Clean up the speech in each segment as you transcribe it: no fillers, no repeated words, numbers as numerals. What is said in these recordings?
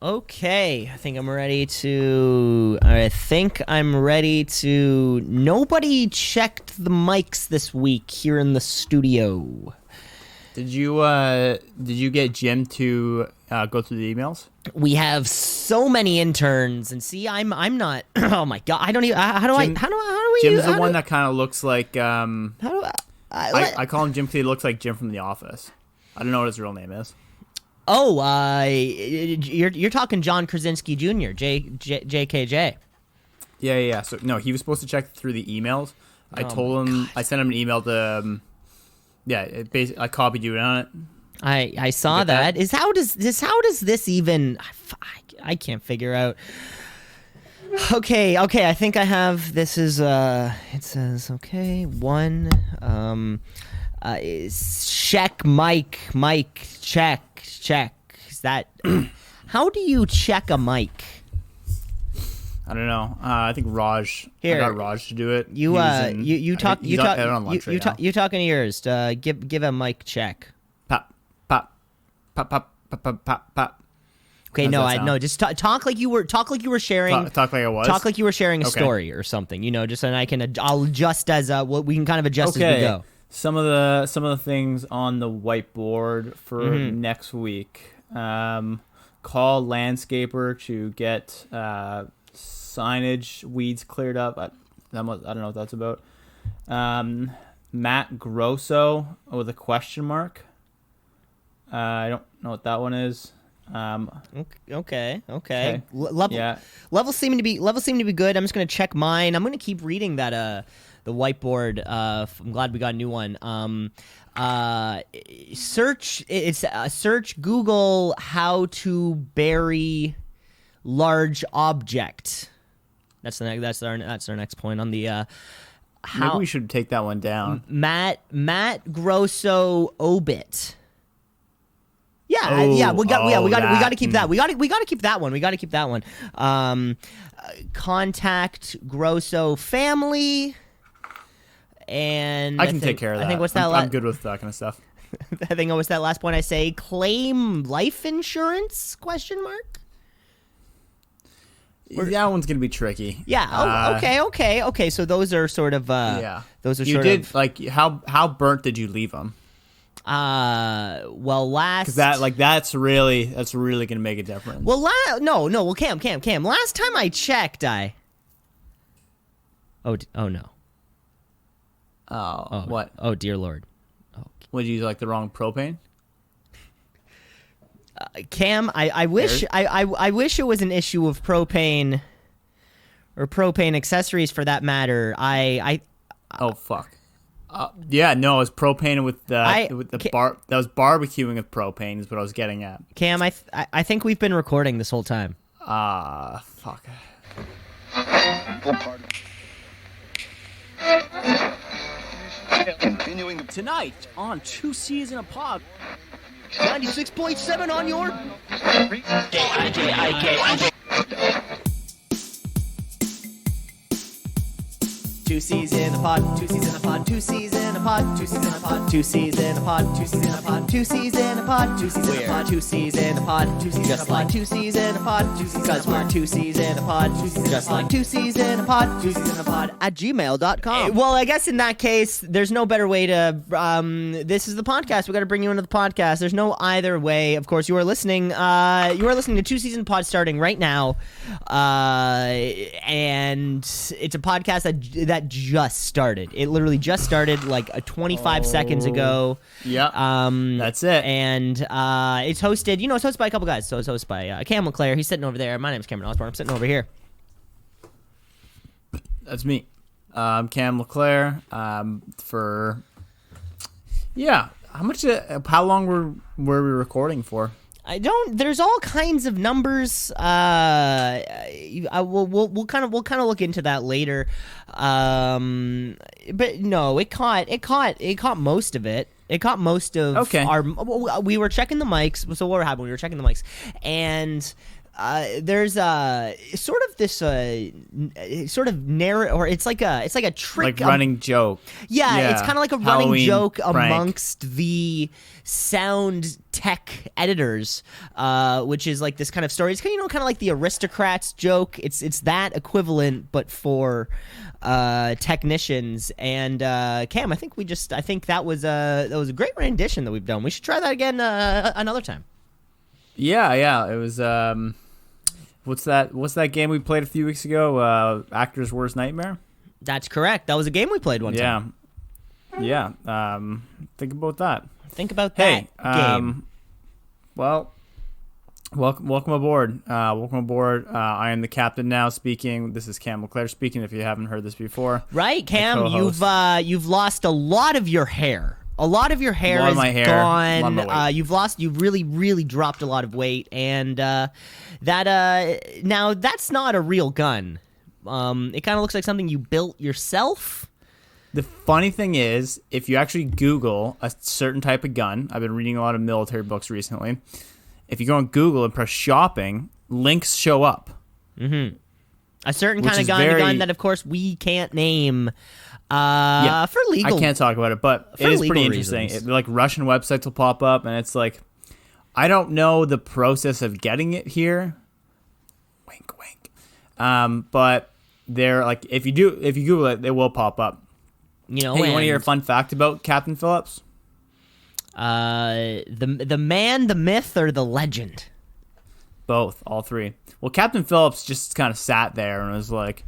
Okay, I think I'm ready to. Nobody checked the mics this week here in the studio. Did you get Jim to go through the emails? We have so many interns, and see, I'm not. Oh my god, I don't even. How do we? Jim's the one that kind of looks like. How do I call him Jim because he looks like Jim from The Office. I don't know what his real name is. Oh, you're talking John Krasinski Jr., JKJ. Yeah. So no, he was supposed to check through the emails. I told him. I sent him an email to. I copied you on it. I saw that. How does this even? I can't figure out. Okay. I think I have. This is. It says okay. One. Check mic. Check. Is that? How do you check a mic? I don't know. I think Raj. I got Raj to do it. You talk. You talking to yours. Give a mic check. Pop. Okay, no. Just talk like you were sharing. Talk like I was. Talk like you were sharing a story or something. Just and I'll adjust as we can kind of adjust as we go. Some of the things on the whiteboard for next week. Call landscaper to get signage, weeds cleared up. I don't know what that's about. Matt Grosso with a question mark. I don't know what that one is. Okay. Level seem to be good. I'm just gonna check mine. I'm gonna keep reading that the whiteboard. I'm glad we got a new one. Search Google how to bury large object. That's our next point on the Maybe we should take that one down. Matt Grosso obit. We got to keep that. We got to keep that one. Contact Grosso family. And I can take care of that. I think I'm good with that kind of stuff. I think what's that last point I say? Claim life insurance? Question mark. That one's gonna be tricky. Yeah. Okay. So those are sort of. Those are. How burnt did you leave them? Well, last. Because that's really gonna make a difference. Well, no. Well, Cam. Last time I checked, Oh no. Oh, what? Oh, dear Lord. Oh. Would you use the wrong propane? Cam, I wish it was an issue of propane or propane accessories for that matter. Oh fuck. Yeah, no, it was propane with the bar. That was barbecuing with propane is what I was getting at. Cam, I think we've been recording this whole time. Fuck. Continuing tonight on Two C's in a Pod. 96.7 on your Two C's in a pod, two C's in a pod, two C's in a pod, two C's in a pod, two C's in a pod, two C's in a pod, two C's in a pod, two C's in a pod, two C's in a pod, two C's just like two C's in a pod, because we're two C's in a pod, just like two C's in a pod, two C's in a pod at gmail.com. Well, I guess in that case, there's no better way to. This is the podcast. We got to bring you into the podcast. There's no either way. Of course, you are listening. You are listening to Two C's in a Pod starting right now, and it's a podcast that just started. It literally just started like 25 seconds ago. Yeah. That's it. And it's hosted. It's hosted by a couple guys. So it's hosted by Cam LeClaire. He's sitting over there. My name's Cameron Osborne. I'm sitting over here. That's me. I'm Cam LeClaire. How long were we recording for? There's all kinds of numbers. We'll kind of look into that later. But no, it caught most of it. It caught most of okay. We were checking the mics. So what happened? We were checking the mics, and there's sort of this sort of narrative, or it's like a trick, like running joke. Yeah, it's kind of like a running Halloween joke prank. amongst the sound tech editors, which is like this kind of story. It's kind of like the Aristocrats joke. It's that equivalent, but for technicians. And Cam, I think that was a great rendition that we've done. We should try that again another time. Yeah. It was what's that game we played a few weeks ago? Actor's Worst Nightmare. That's correct. That was a game we played one time. Yeah. Think about that. Think about that game. Well, welcome aboard. Welcome aboard. I am the captain now speaking. This is Cam LeClaire speaking. If you haven't heard this before, right, Cam, you've lost a lot of your hair. A lot of your hair is gone. You've really dropped a lot of weight, and now that's not a real gun. It kind of looks like something you built yourself. The funny thing is, if you actually Google a certain type of gun, I've been reading a lot of military books recently. If you go on Google and press shopping, links show up. Mm-hmm. A certain kind of gun that, of course, we can't name. For legal, I can't talk about it, but it is pretty interesting. Like Russian websites will pop up, and it's like, I don't know the process of getting it here. Wink, wink. But they're like, if you Google it, it will pop up. You know, hey, you want to hear a fun fact about Captain Phillips? The man, the myth, or the legend? Both, all three. Well, Captain Phillips just kind of sat there and was like,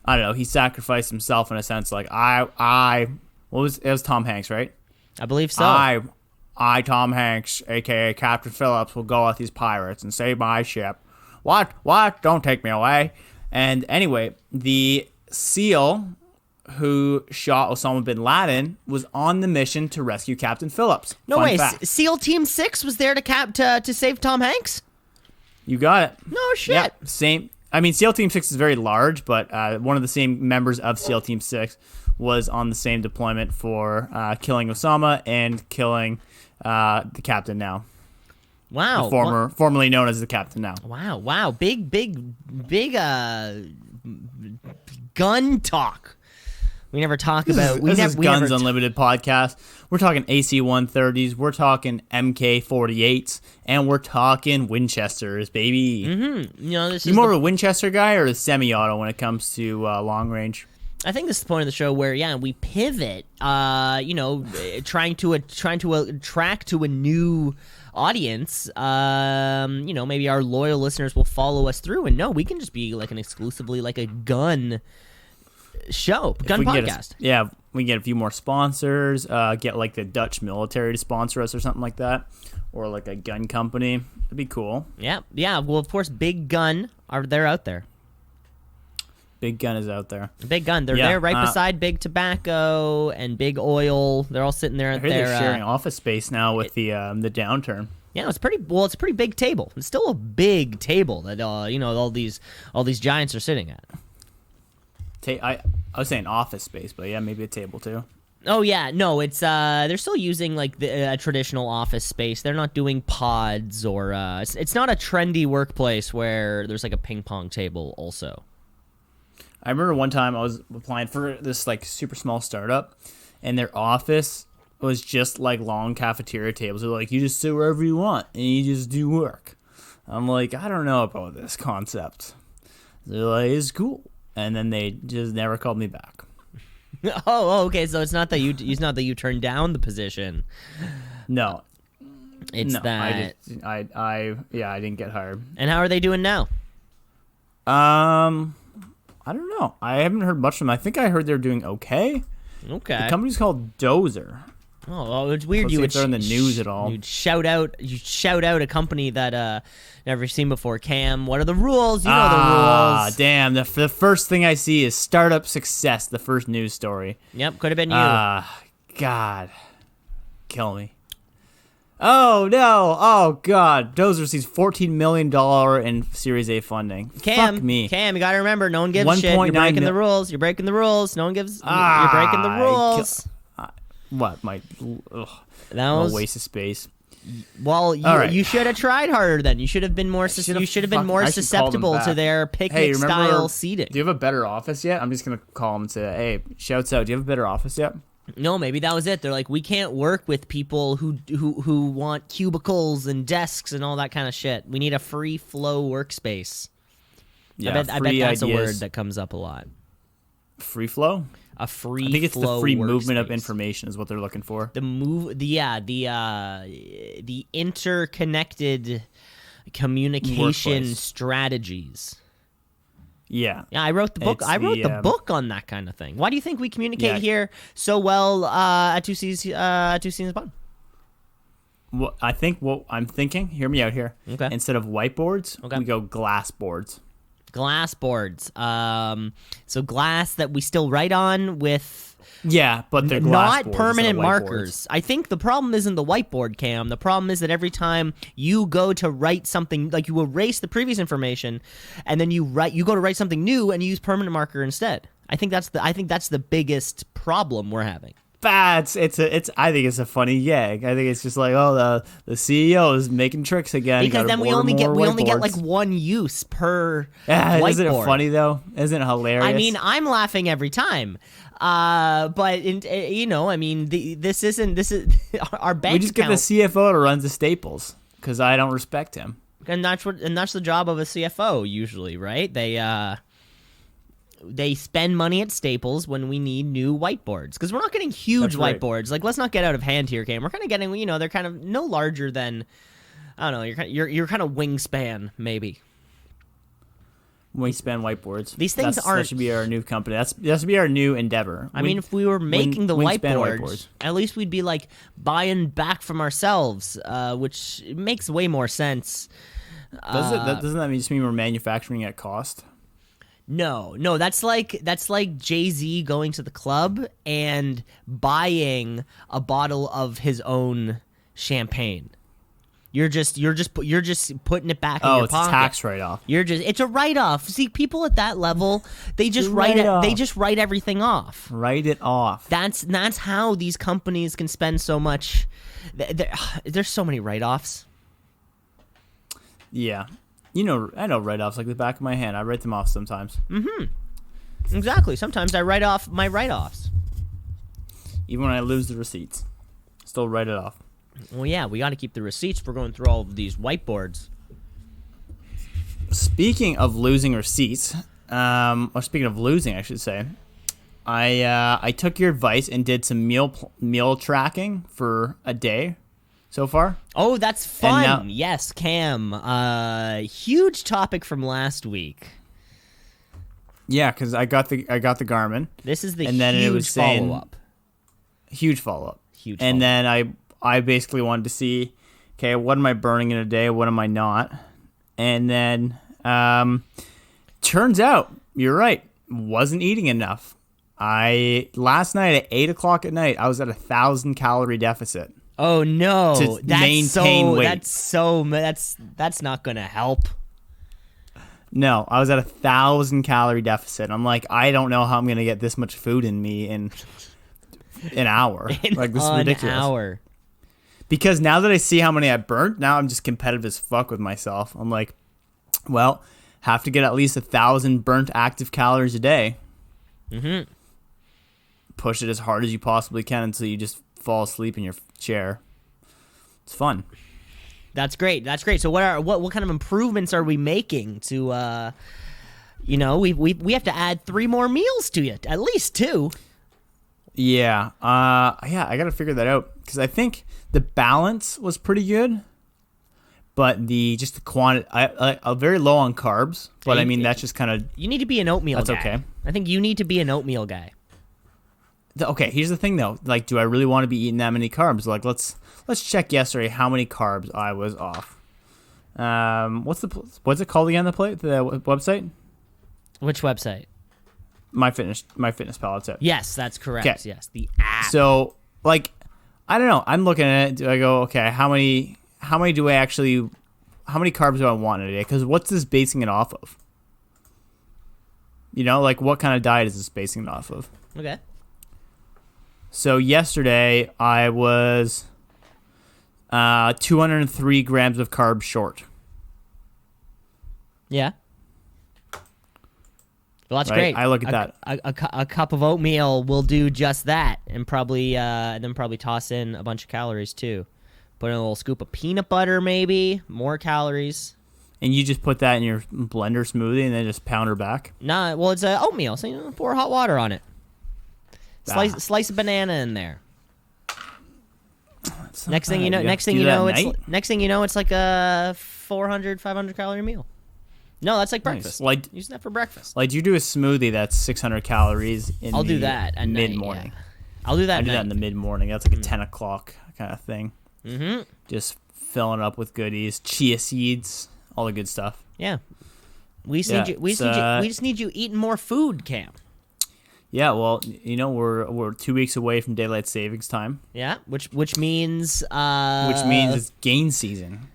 I don't know, he sacrificed himself in a sense. Like, it was Tom Hanks, right? I believe so. I, Tom Hanks, a.k.a. Captain Phillips, will go with these pirates and save my ship. What? Don't take me away. And anyway, the SEAL who shot Osama bin Laden was on the mission to rescue Captain Phillips. No Fun way. fact. SEAL Team 6 was there to save Tom Hanks? You got it. No shit. Yeah, same. I mean, SEAL Team 6 is very large, but one of the same members of SEAL Team 6 was on the same deployment for killing Osama and killing the captain now. Wow. Formerly known as the captain now. Wow. Big gun talk. We never talk about... This is Guns Unlimited podcast. We're talking AC-130s, we're talking MK-48s, and we're talking Winchesters, baby. Mm-hmm. You more of a Winchester guy or a semi-auto when it comes to long range? I think this is the point of the show where, we pivot, trying to attract to a new audience. Maybe our loyal listeners will follow us through, and no, we can just be like exclusively like a gun show, gun podcast. We get a few more sponsors, get like the Dutch military to sponsor us or something like that, or like a gun company. That'd be cool. Yeah. Well, of course, Big Gun they're out there. Big Gun is out there. Big Gun, they're there right beside Big Tobacco and Big Oil. They're all sitting there. They're sharing office space now with the downturn. Yeah, it's a pretty big table. It's still a big table that all these giants are sitting at. I was saying office space, but yeah, maybe a table too. Oh yeah, no, it's they're still using like a traditional office space. They're not doing pods or it's not a trendy workplace where there's like a ping pong table also. I remember one time I was applying for this like super small startup, and their office was just like long cafeteria tables. They're like, you just sit wherever you want and you just do work. I'm like, I don't know about this concept. They're like, it's cool. And then they just never called me back. Oh, okay. So it's not that you turned down the position. No, that I didn't get hired. And how are they doing now? I don't know. I haven't heard much from them. I think I heard they're doing okay. Okay. The company's called Dozer. Oh, it's weird. You would they're in the news at all. You'd shout out a company that never seen before. Cam, what are the rules? You know the rules. Ah, damn. The first thing I see is startup success. The first news story. Yep, could have been you. God, kill me. Oh no! Oh God! Dozer receives $14 million in Series A funding. Cam, fuck me. Cam, you gotta remember, no one gives a shit. You're breaking the rules. You're breaking the rules. No one gives. You're breaking the rules. What? My that was a waste of space. Well, All right. you should have tried harder then. You should have been more. You should have been more I should call them susceptible to back. their picnic style seating. Do you have a better office yet? I'm just gonna call them and say, hey, shouts out. Do you have a better office yet? No, maybe that was it. They're like, we can't work with people who want cubicles and desks and all that kind of shit. We need a free flow workspace. Yeah, I bet that's a word that comes up a lot. Free flow. A free. I think it's the free movement of workspace. information is what they're looking for. The interconnected communication Workplace. strategies. Yeah. Yeah, I wrote the book. It's I wrote the the, book on that kind of thing. Why do you think we communicate Yeah. here so well at Two Seasons Pod? What I'm thinking, hear me out here. Okay. Instead of whiteboards, Okay. we go glass boards. Glass boards. So glass that we still write on with Yeah, but they're glass not boards permanent instead of whiteboards. markers. I think the problem isn't the whiteboard, Cam. The problem is that every time you go to write something, like you erase the previous information, and then you go to write something new and you use permanent marker instead. I think that's the biggest problem we're having. I think it's a funny gag. I think it's just like, oh, the CEO is making tricks again. Because Gotta then we order only get more like whiteboards. one use per Yeah, whiteboard. isn't it funny though? Isn't it hilarious? I mean, I'm laughing every time. But this is our bank we just get the account, CFO to run the Staples because I don't respect him. and that's the job of a CFO usually, right? They spend money at Staples when we need new whiteboards because we're not getting huge That's right. whiteboards. Like, let's not get out of hand here, Cam. We're kind of getting, they're kind of no larger than, I don't know, you're kind of wingspan maybe. Wingspan whiteboards. These things That aren't- should be our new company. That should be our new endeavor. I mean, if we were making the wingspan whiteboards, at least we'd be like buying back from ourselves, which makes way more sense. Doesn't that just mean we're manufacturing at cost? No, that's like Jay-Z going to the club and buying a bottle of his own champagne. You're just putting it back in your It's pocket. a tax write-off. It's a write-off. See, people at that level, they just write everything off. Write it off. That's how these companies can spend so much. There's so many write-offs. Yeah. I know write-offs like the back of my hand. I write them off sometimes. Exactly. Sometimes I write off my write-offs. Even when I lose the receipts. Still write it off. Well, yeah, we got to keep the receipts. We're going through all of these whiteboards. Speaking of losing receipts, or speaking of losing, I should say, I took your advice and did some meal tracking for a day so far. Oh, that's fun. now- Yes, Cam. Huge topic from last week. Yeah, because I got the Garmin. This is the And then it huge was saying- follow-up. Huge follow-up. Huge And follow-up. then I basically wanted to see, okay, what am I burning in a day? What am I not? And then turns out, you're right, wasn't eating enough. Last night at 8 o'clock at night, I was at 1,000 calorie deficit. Oh no, to that's maintain weight. That's not gonna help. No, I was at 1,000 calorie deficit. I'm like, I don't know how I'm gonna get this much food in me in an hour. Like, this is ridiculous. An hour. Because now that I see how many I burnt, now I'm just competitive as fuck with myself. I'm like, well, have to get at least 1,000 burnt active calories a day. Mm-hmm. Push it as hard as you possibly can until you just fall asleep in your chair. It's fun. That's great. That's great. So what kind of improvements are we making to we have to add 3 more meals to it, at least 2. Yeah. I got to figure that out because I think the balance was pretty good, but the quantity, I'm very low on carbs, but I mean, that's just kind of, You need to be an oatmeal that's guy. okay. I think you need to be an oatmeal guy. Okay, here's the thing though. Like, do I really want to be eating that many carbs? Like, let's check yesterday how many carbs I was off. What's it called again? The website? Which website? My Fitness Pal. That's it. Yes, that's correct. 'Kay. Yes, the app. So, like, I don't know. I'm looking at it. Do I go, okay, how many carbs do I want in a day? Because what's this basing it off of? Like, what kind of diet is this basing it off of? Okay. So yesterday I was 203 grams of carbs short. Yeah. Well, that's Right, great. I look at that. A cup of oatmeal will do just that, and probably toss in a bunch of calories too. Put in a little scoop of peanut butter, maybe more calories. And you just put that in your blender smoothie and then just pound her back? Nah, well, it's oatmeal, so pour hot water on it. Slice a banana in there. Next thing you know, it's like a 400, 500 calorie meal. No, that's like breakfast. Like, using that for breakfast. Like you do a smoothie that's 600 calories in I'll do that at mid morning. Yeah. I'll do that. I do that in the mid morning. That's like a 10 o'clock kind of thing. Mm-hmm. Just filling it up with goodies, chia seeds, all the good stuff. Yeah. We just need you eating more food, Cam. Yeah, well, we're 2 weeks away from daylight savings time. Yeah, which means it's gain season.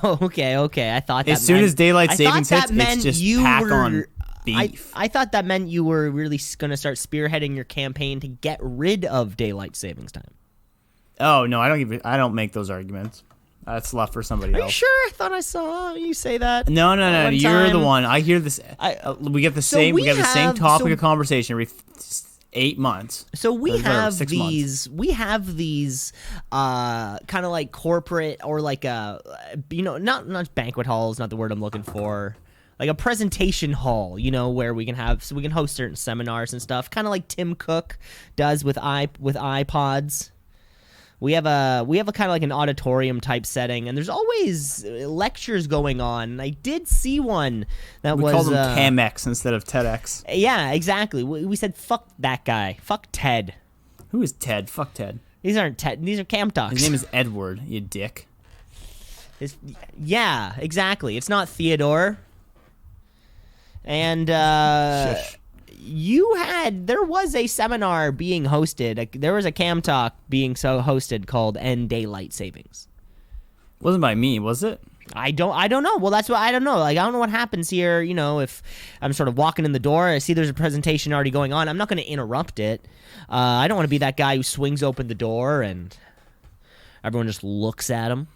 Oh, okay. I thought that as soon as daylight savings hits, it's just pack on beef. I thought that meant you were really going to start spearheading your campaign to get rid of daylight savings time. Oh no, I don't make those arguments. That's left for somebody else. Are you sure? I thought I saw you say that. No. You're the one. I hear this. We get the same. We have the same topic of conversation every 8 months. So we have 6 these. We have these kind of like corporate or like not banquet hall is not the word I'm looking for. Like a presentation hall, where we can host certain seminars and stuff, kind of like Tim Cook does with iPods. We have a kind of like an auditorium type setting, and there's always lectures going on. And I did see one that we was call them CamX instead of TEDx. Yeah, exactly. We said fuck that guy, fuck Ted. Who is Ted? Fuck Ted. These aren't Ted. These are Camp Talks. His name is Edward. You dick. Yeah, exactly. It's not Theodore. And Shush. there was a seminar being hosted. There was a Cam Talk being hosted called End Daylight Savings. Wasn't by me, was it? I don't know. Well, that's what I don't know. Like, I don't know what happens here. If I'm sort of walking in the door, I see there's a presentation already going on. I'm not going to interrupt it. I don't want to be that guy who swings open the door and everyone just looks at him.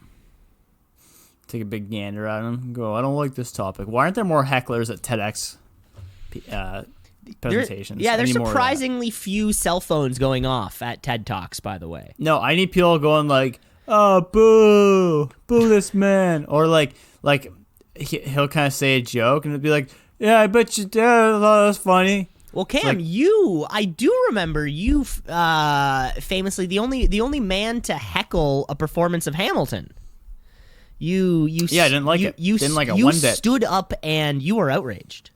Take a big gander at him and go, I don't like this topic. Why aren't there more hecklers at TEDx presentations? There's surprisingly few cell phones going off at TED Talks, by the way. No, I need people going like, oh, boo this man. Or like he'll kind of say a joke and it'll be like, yeah, I bet you did. I thought that was funny. Well, Cam, I do remember you famously the only man to heckle a performance of Hamilton. I didn't like it. Didn't like it one bit. You stood up and you were outraged.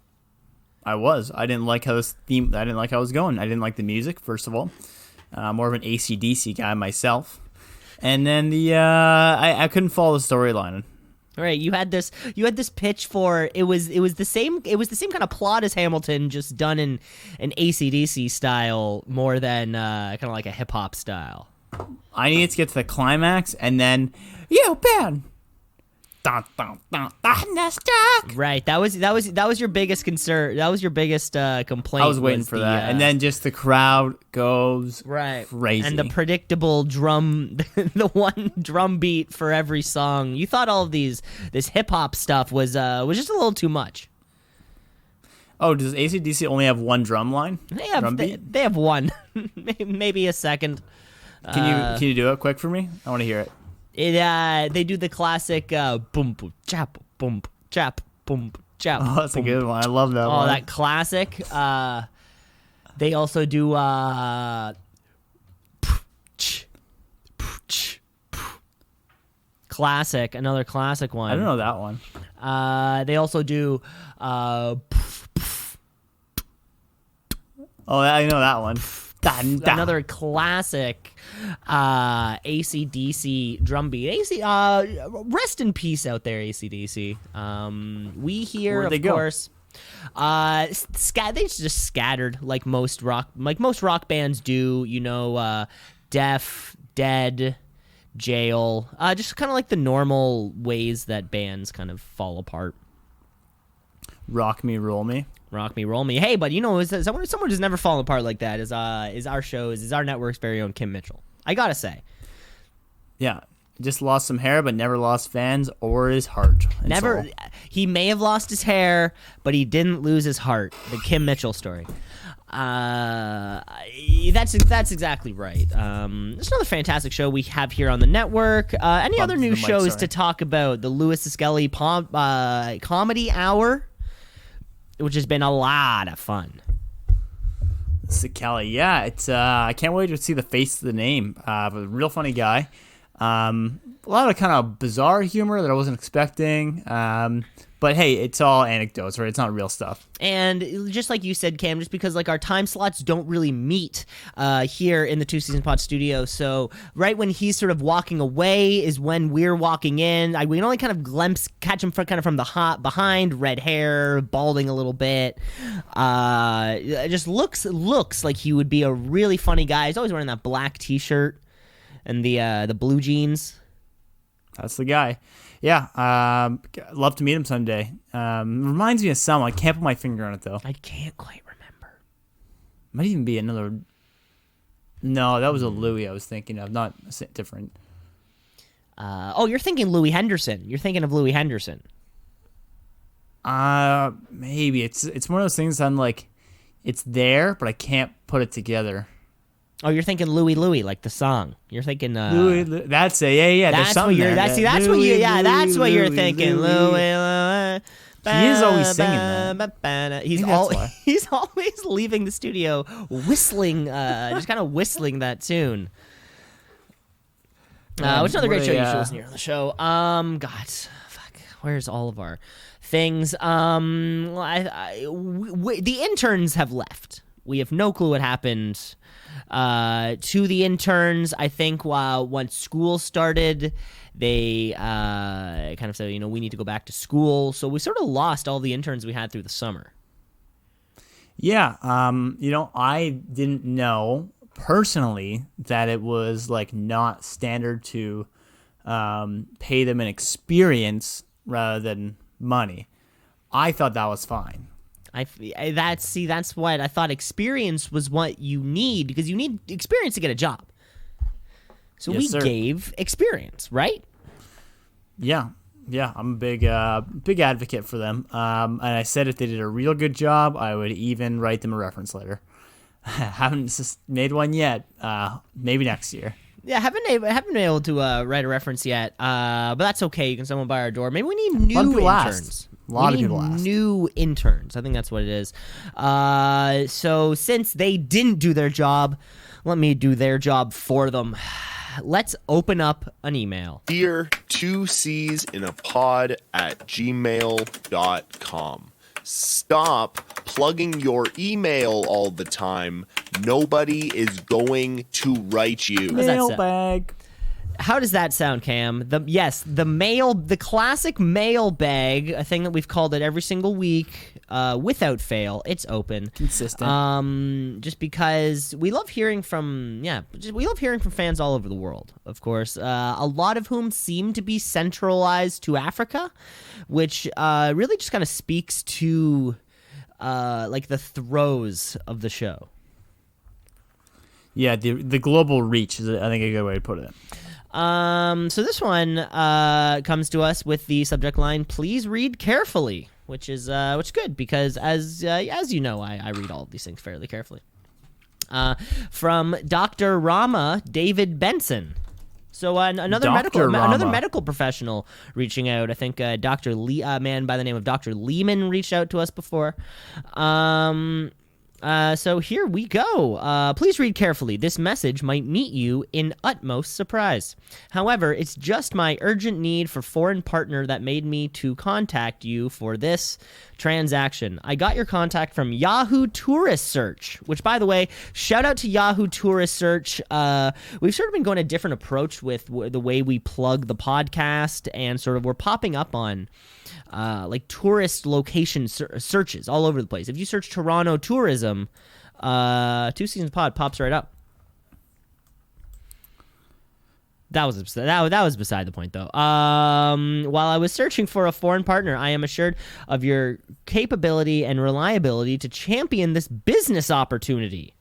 I was. I didn't like how this theme. I didn't like how it was going. I didn't like the music. First of all, more of an AC/DC guy myself, and then I couldn't follow the storyline. All right, you had this pitch for it was the same kind of plot as Hamilton, just done in an AC/DC style more than kind of like a hip hop style. I needed to get to the climax, and then Ben. Dun, dun, dun, dun, stuck. Right, that was your biggest concern. That was your biggest complaint. I was waiting for that, and then just the crowd goes crazy, and the predictable drum, the one drum beat for every song. You thought all of this hip hop stuff was just a little too much. Oh, does AC/DC only have one drum line? They have one, maybe a second. Can you do it quick for me? I want to hear it. They do the classic boom boom chap boom chap boom chap. Oh, that's a good one. I love that one. Oh, that classic. They also do classic, another classic one. I don't know that one. They also do oh, I know that one. Another classic AC/DC drum beat. Rest in peace out there, AC/DC. We hear, of course, they just scattered like most rock bands do. Deaf, Dead, Jail. Just kind of like the normal ways that bands kind of fall apart. Rock Me, Roll Me. Rock Me, Roll Me. Hey, but someone who's never fallen apart like that is our network's very own Kim Mitchell. I gotta say. Yeah, Just lost some hair, but never lost fans or his heart. and soul. He may have lost his hair, but he didn't lose his heart. The Kim Mitchell story. That's exactly right. There's another fantastic show we have here on the network. Any other new shows to talk about? The Louis Skelly Comedy Hour, which has been a lot of fun. Kelly, yeah, it's I can't wait to see the face of the name. A real funny guy. A lot of kind of bizarre humor that I wasn't expecting. But hey, it's all anecdotes, right? It's not real stuff. And just like you said, Cam, just because like our time slots don't really meet here in the Two Season Pod studio, so right when he's sort of walking away is when we're walking in. We can only kind of catch him from the behind, red hair, balding a little bit. It just looks like he would be a really funny guy. He's always wearing that black T-shirt and the blue jeans. That's the guy. Yeah, love to meet him someday. Reminds me of someone. I can't put my finger on it, though. I can't quite remember. Might even be another... No, that was a Louis I was thinking of, not different. You're thinking Louis Henderson. You're thinking of Louis Henderson. Maybe. It's one of those things I'm like, it's there, but I can't put it together. Oh, you're thinking Louis, like the song. You're thinking Louis. That's it. Yeah. That's what you're. That's what you're thinking. Louis. He is always singing that. He's always leaving the studio whistling, just kind of whistling that tune. Which is another great show you should listen to on the show. Where's all of our things? The interns have left. We have no clue what happened to the interns. I think once school started, they kind of said, we need to go back to school. So we sort of lost all the interns we had through the summer. Yeah. I didn't know personally that it was like not standard to pay them an experience rather than money. I thought that was fine. That's what I thought. Experience was what you need, because you need experience to get a job. So yes, we sir. gave experience, right? Yeah, I'm a big advocate for them. And I said if they did a real good job, I would even write them a reference letter. Haven't made one yet. Maybe next year. Yeah, haven't been able to write a reference yet. But that's okay. You can send one by our door. Maybe we need new interns. A lot of people asked. New interns. I think that's what it is. So since they didn't do their job, let me do their job for them. Let's open up an email. Dear twoceesinapod@gmail.com. Stop plugging your email all the time. Nobody is going to write you. Mailbag. How does that sound, Cam? The classic mailbag, a thing that we've called it every single week, without fail. It's open, consistent. Just because we love hearing from fans all over the world. Of course, a lot of whom seem to be centralized to Africa, which really just kind of speaks to like the throes of the show. Yeah, the global reach is, I think, a good way to put it. So this one comes to us with the subject line, "Please read carefully," which is good, because as you know, I read all of these things fairly carefully. From Dr. Rama David Benson. So another medical professional reaching out. I think Dr. Lee, man by the name of Dr. Lehman reached out to us before. So here we go. Please read carefully. This message might meet you in utmost surprise. However, it's just my urgent need for foreign partner that made me to contact you for this transaction. I got your contact from Yahoo Tourist Search, which, by the way, shout out to Yahoo Tourist Search. We've sort of been going a different approach with the way we plug the podcast, and sort of we're popping up on like tourist location searches all over the place. If you search Toronto tourism, Two Seasons Pod pops right up. That was beside the point, though. While I was searching for a foreign partner, I am assured of your capability and reliability to champion this business opportunity.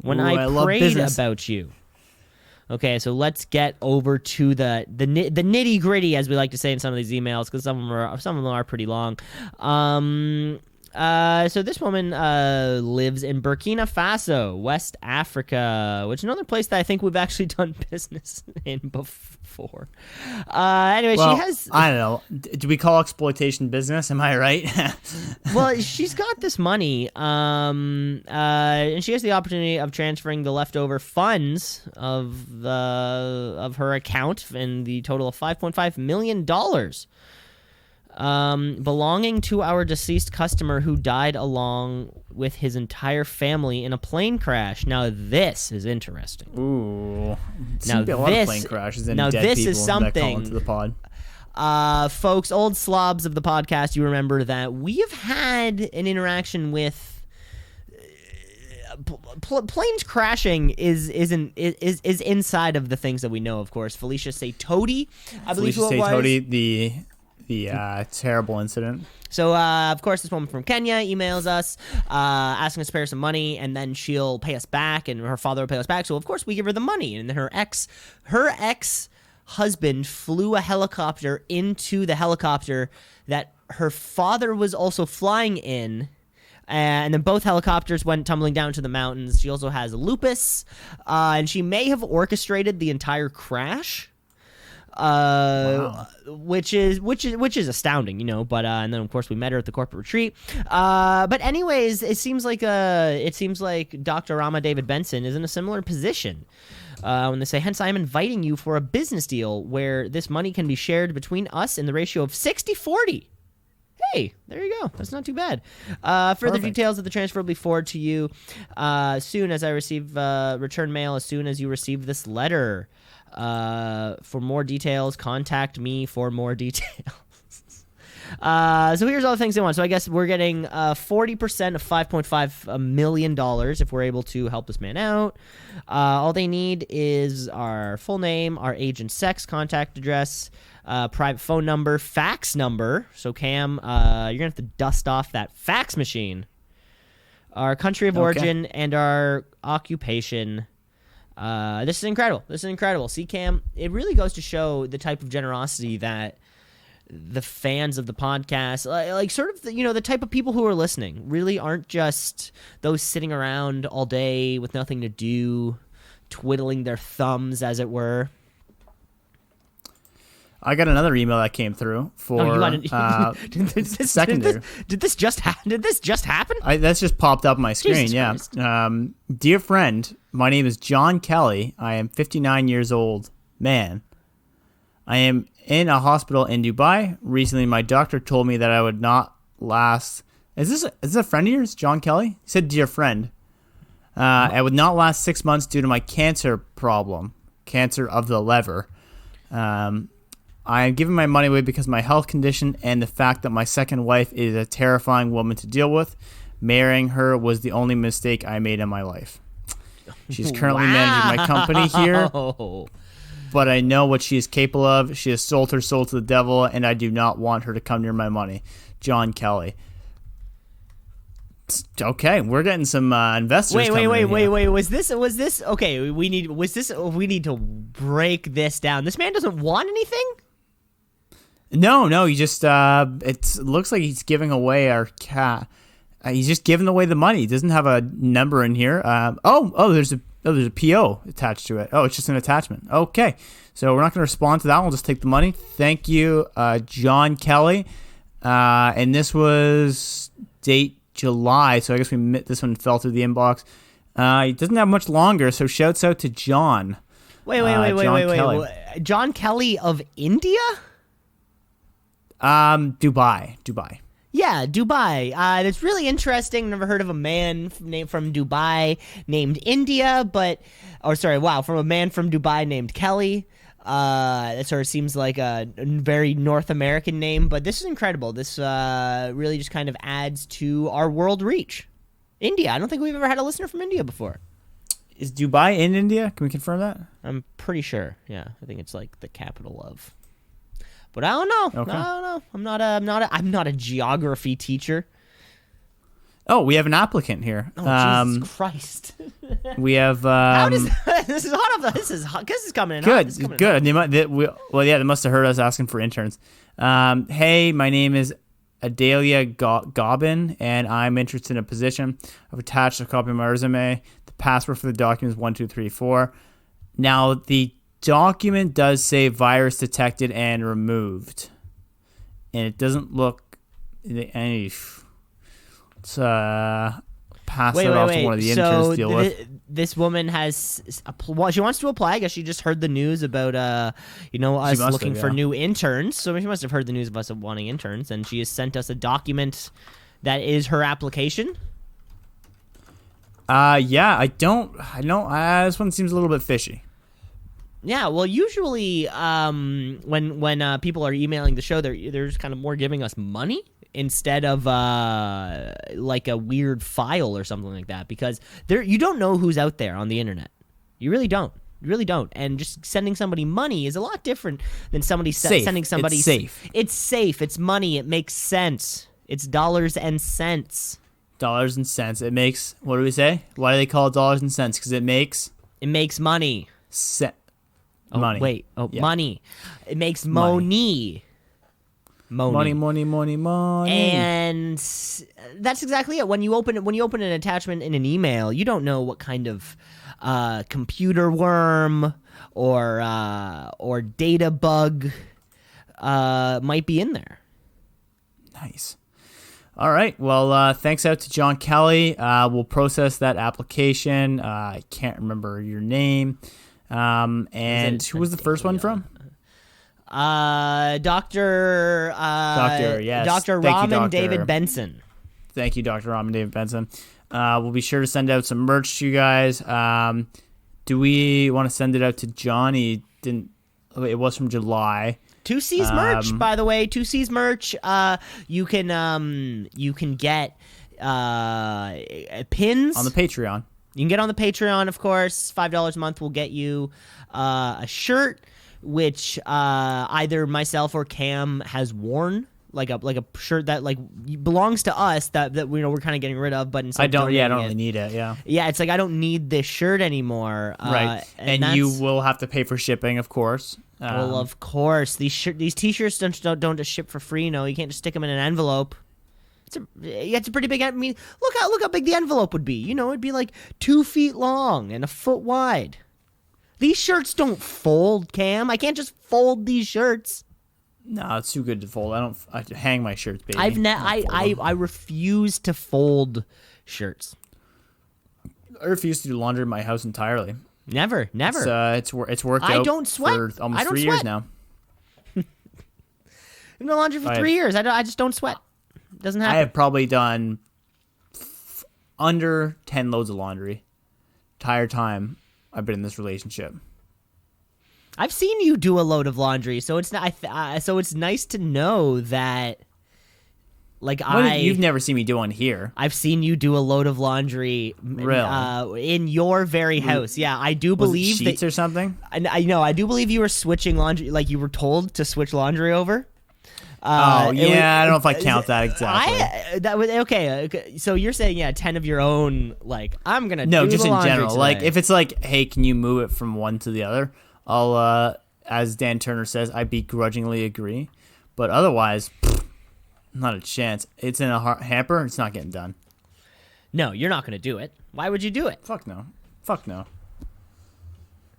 When I prayed about you. Okay, so let's get over to the nitty gritty, as we like to say in some of these emails, because some of them are pretty long. So this woman lives in Burkina Faso, West Africa, which is another place that I think we've actually done business in before. Anyway, Well, she has. I don't know. Do we call exploitation business? Am I right? Well, she's got this money, and she has the opportunity of transferring the leftover funds of her account in the total of $5.5 million. Belonging to our deceased customer who died along with his entire family in a plane crash. Now this is interesting. Ooh. Now A lot of plane crashes and dead this people is that call something. into the pod. Folks, old slobs of the podcast, you remember that we have had an interaction with planes crashing is inside of the things that we know. Of course, Felicia Say-Tody, I believe Felicia who it was. Say-Tody, the terrible incident. So, of course, this woman from Kenya emails us, asking us to pay her some money, and then she'll pay us back, and her father will pay us back. So, of course, we give her the money, and then her ex-husband flew a helicopter into the helicopter that her father was also flying in. And then both helicopters went tumbling down to the mountains. She also has lupus, and she may have orchestrated the entire crash. Wow. Which is astounding, you know. But and then of course we met her at the corporate retreat. But anyways, it seems like Dr. Rama David Benson is in a similar position. When they say, hence I am inviting you for a business deal where this money can be shared between us in the ratio of 60-40. Hey, there you go. That's not too bad. Further details of the transfer will be forwarded to you soon as I receive return mail, as soon as you receive this letter. For more details, contact me for more details. So here's all the things they want. So I guess we're getting 40% of $5.5 million if we're able to help this man out. All they need is our full name, our age and sex, contact address, private phone number, fax number. So Cam, you're gonna have to dust off that fax machine. Our country of origin and our occupation. This is incredible. See, Cam, it really goes to show the type of generosity that the fans of the podcast, like sort of, the type of people who are listening really aren't just those sitting around all day with nothing to do, twiddling their thumbs, as it were. I got another email that came through for secondary. Did this just happen? That's just popped up on my screen. Jesus Yeah. Christ. Dear friend, my name is John Kelly. I am 59 years old. Man, I am in a hospital in Dubai. Recently, my doctor told me that I would not last. Is this a friend of yours, John Kelly? He said, dear friend, I would not last 6 months due to my cancer problem, cancer of the liver. I am giving my money away because of my health condition and the fact that my second wife is a terrifying woman to deal with. Marrying her was the only mistake I made in my life. She's currently managing my company here, but I know what she is capable of. She has sold her soul to the devil, and I do not want her to come near my money. John Kelly. Okay, we're getting some investors. Wait. Was this okay? We need to break this down. This man doesn't want anything. No. He just it looks like he's giving away our cat. He's just giving away the money. He doesn't have a number in here. There's a PO attached to it. Oh, it's just an attachment. Okay, so we're not going to respond to that. We'll just take the money. Thank you, John Kelly. And this was date July, so I guess this one fell through the inbox. He doesn't have much longer, so shouts out to John. Wait. John Kelly of India? Dubai. Yeah, Dubai. That's really interesting. Never heard of a man from Dubai named India, from a man from Dubai named Kelly. That sort of seems like a very North American name, but this is incredible. This really just kind of adds to our world reach. India. I don't think we've ever had a listener from India before. Is Dubai in India? Can we confirm that? I'm pretty sure. Yeah, I think it's like the capital of. But I don't know. Okay. I don't know. I'm not a geography teacher. Oh, we have an applicant here. Oh, Jesus Christ! We have. How does this is hot off? This is hot. This is coming in. hot. Good, This is coming in good. They must have heard us asking for interns. Hey, my name is Adalia Gobbin, and I'm interested in a position. I've attached a copy of my resume. The password for the document is 1234. Now, the document does say virus detected and removed, and it doesn't look any. Let's pass it off to one of the interns to deal with. This woman has she wants to apply. I guess she just heard the news about us looking for new interns. So she must have heard the news of us wanting interns, and she has sent us a document that is her application. Yeah, I know. This one seems a little bit fishy. Yeah, well, usually when people are emailing the show, they're just kind of more giving us money instead of like a weird file or something like that, because you don't know who's out there on the internet. You really don't. You really don't. And just sending somebody money is a lot different than sending somebody. It's safe. It's safe. It's money. It makes sense. It's dollars and cents. Dollars and cents. It makes. What do we say? Why do they call it dollars and cents? Because it makes money. Money. Wait. Oh, Yeah. Money. It makes Money. money. Money. And that's exactly it. When you open an attachment in an email, you don't know what kind of computer worm or data bug might be in there. Nice. All right. Well, thanks out to John Kelly. We'll process that application. I can't remember your name. And who was the first one from? Doctor. Yes. Dr. Thank you, Raman Doctor. David Benson. Thank you, Dr. Raman David Benson. We'll be sure to send out some merch to you guys. Do we want to send it out to Johnny? It was from July. 2C's merch, by the way. 2C's merch. You can get pins On the Patreon. You can get on the Patreon, of course. $5 a month will get you a shirt, which either myself or Cam has worn, like a shirt that belongs to us that we're kind of getting rid of. But instead I don't donating really need it. Yeah. Yeah, it's like I don't need this shirt anymore. Right. And you will have to pay for shipping, of course. Well, of course, these T-shirts don't just ship for free. You can't just stick them in an envelope. It's a pretty big. I mean, look how big the envelope would be. It'd be like 2 feet long and a foot wide. These shirts don't fold, Cam. I can't just fold these shirts. No, it's too good to fold. I have to hang my shirts, baby. I refuse to fold shirts. I refuse to do laundry in my house entirely. Never. It's worked out. I don't sweat. For almost I don't 3 years sweat. now. I've been in laundry for 3 years. I just don't sweat. Doesn't happen. I have probably done under 10 loads of laundry entire time I've been in this relationship. I've seen you do a load of laundry, so it's nice to know that. You've never seen me do one here. I've seen you do a load of laundry, Really? In your very house. Yeah, I do believe Was it sheets or something. I know. I do believe you were switching laundry, like you were told to switch laundry over. I don't know if I count that exactly. Okay. So you're saying 10 of your own, I'm gonna No, do just the in laundry general. today. If it's hey, can you move it from one to the other? I'll, as Dan Turner says, I begrudgingly agree. But otherwise, not a chance. It's in a hamper. It's not getting done. No, you're not gonna do it. Why would you do it? Fuck no.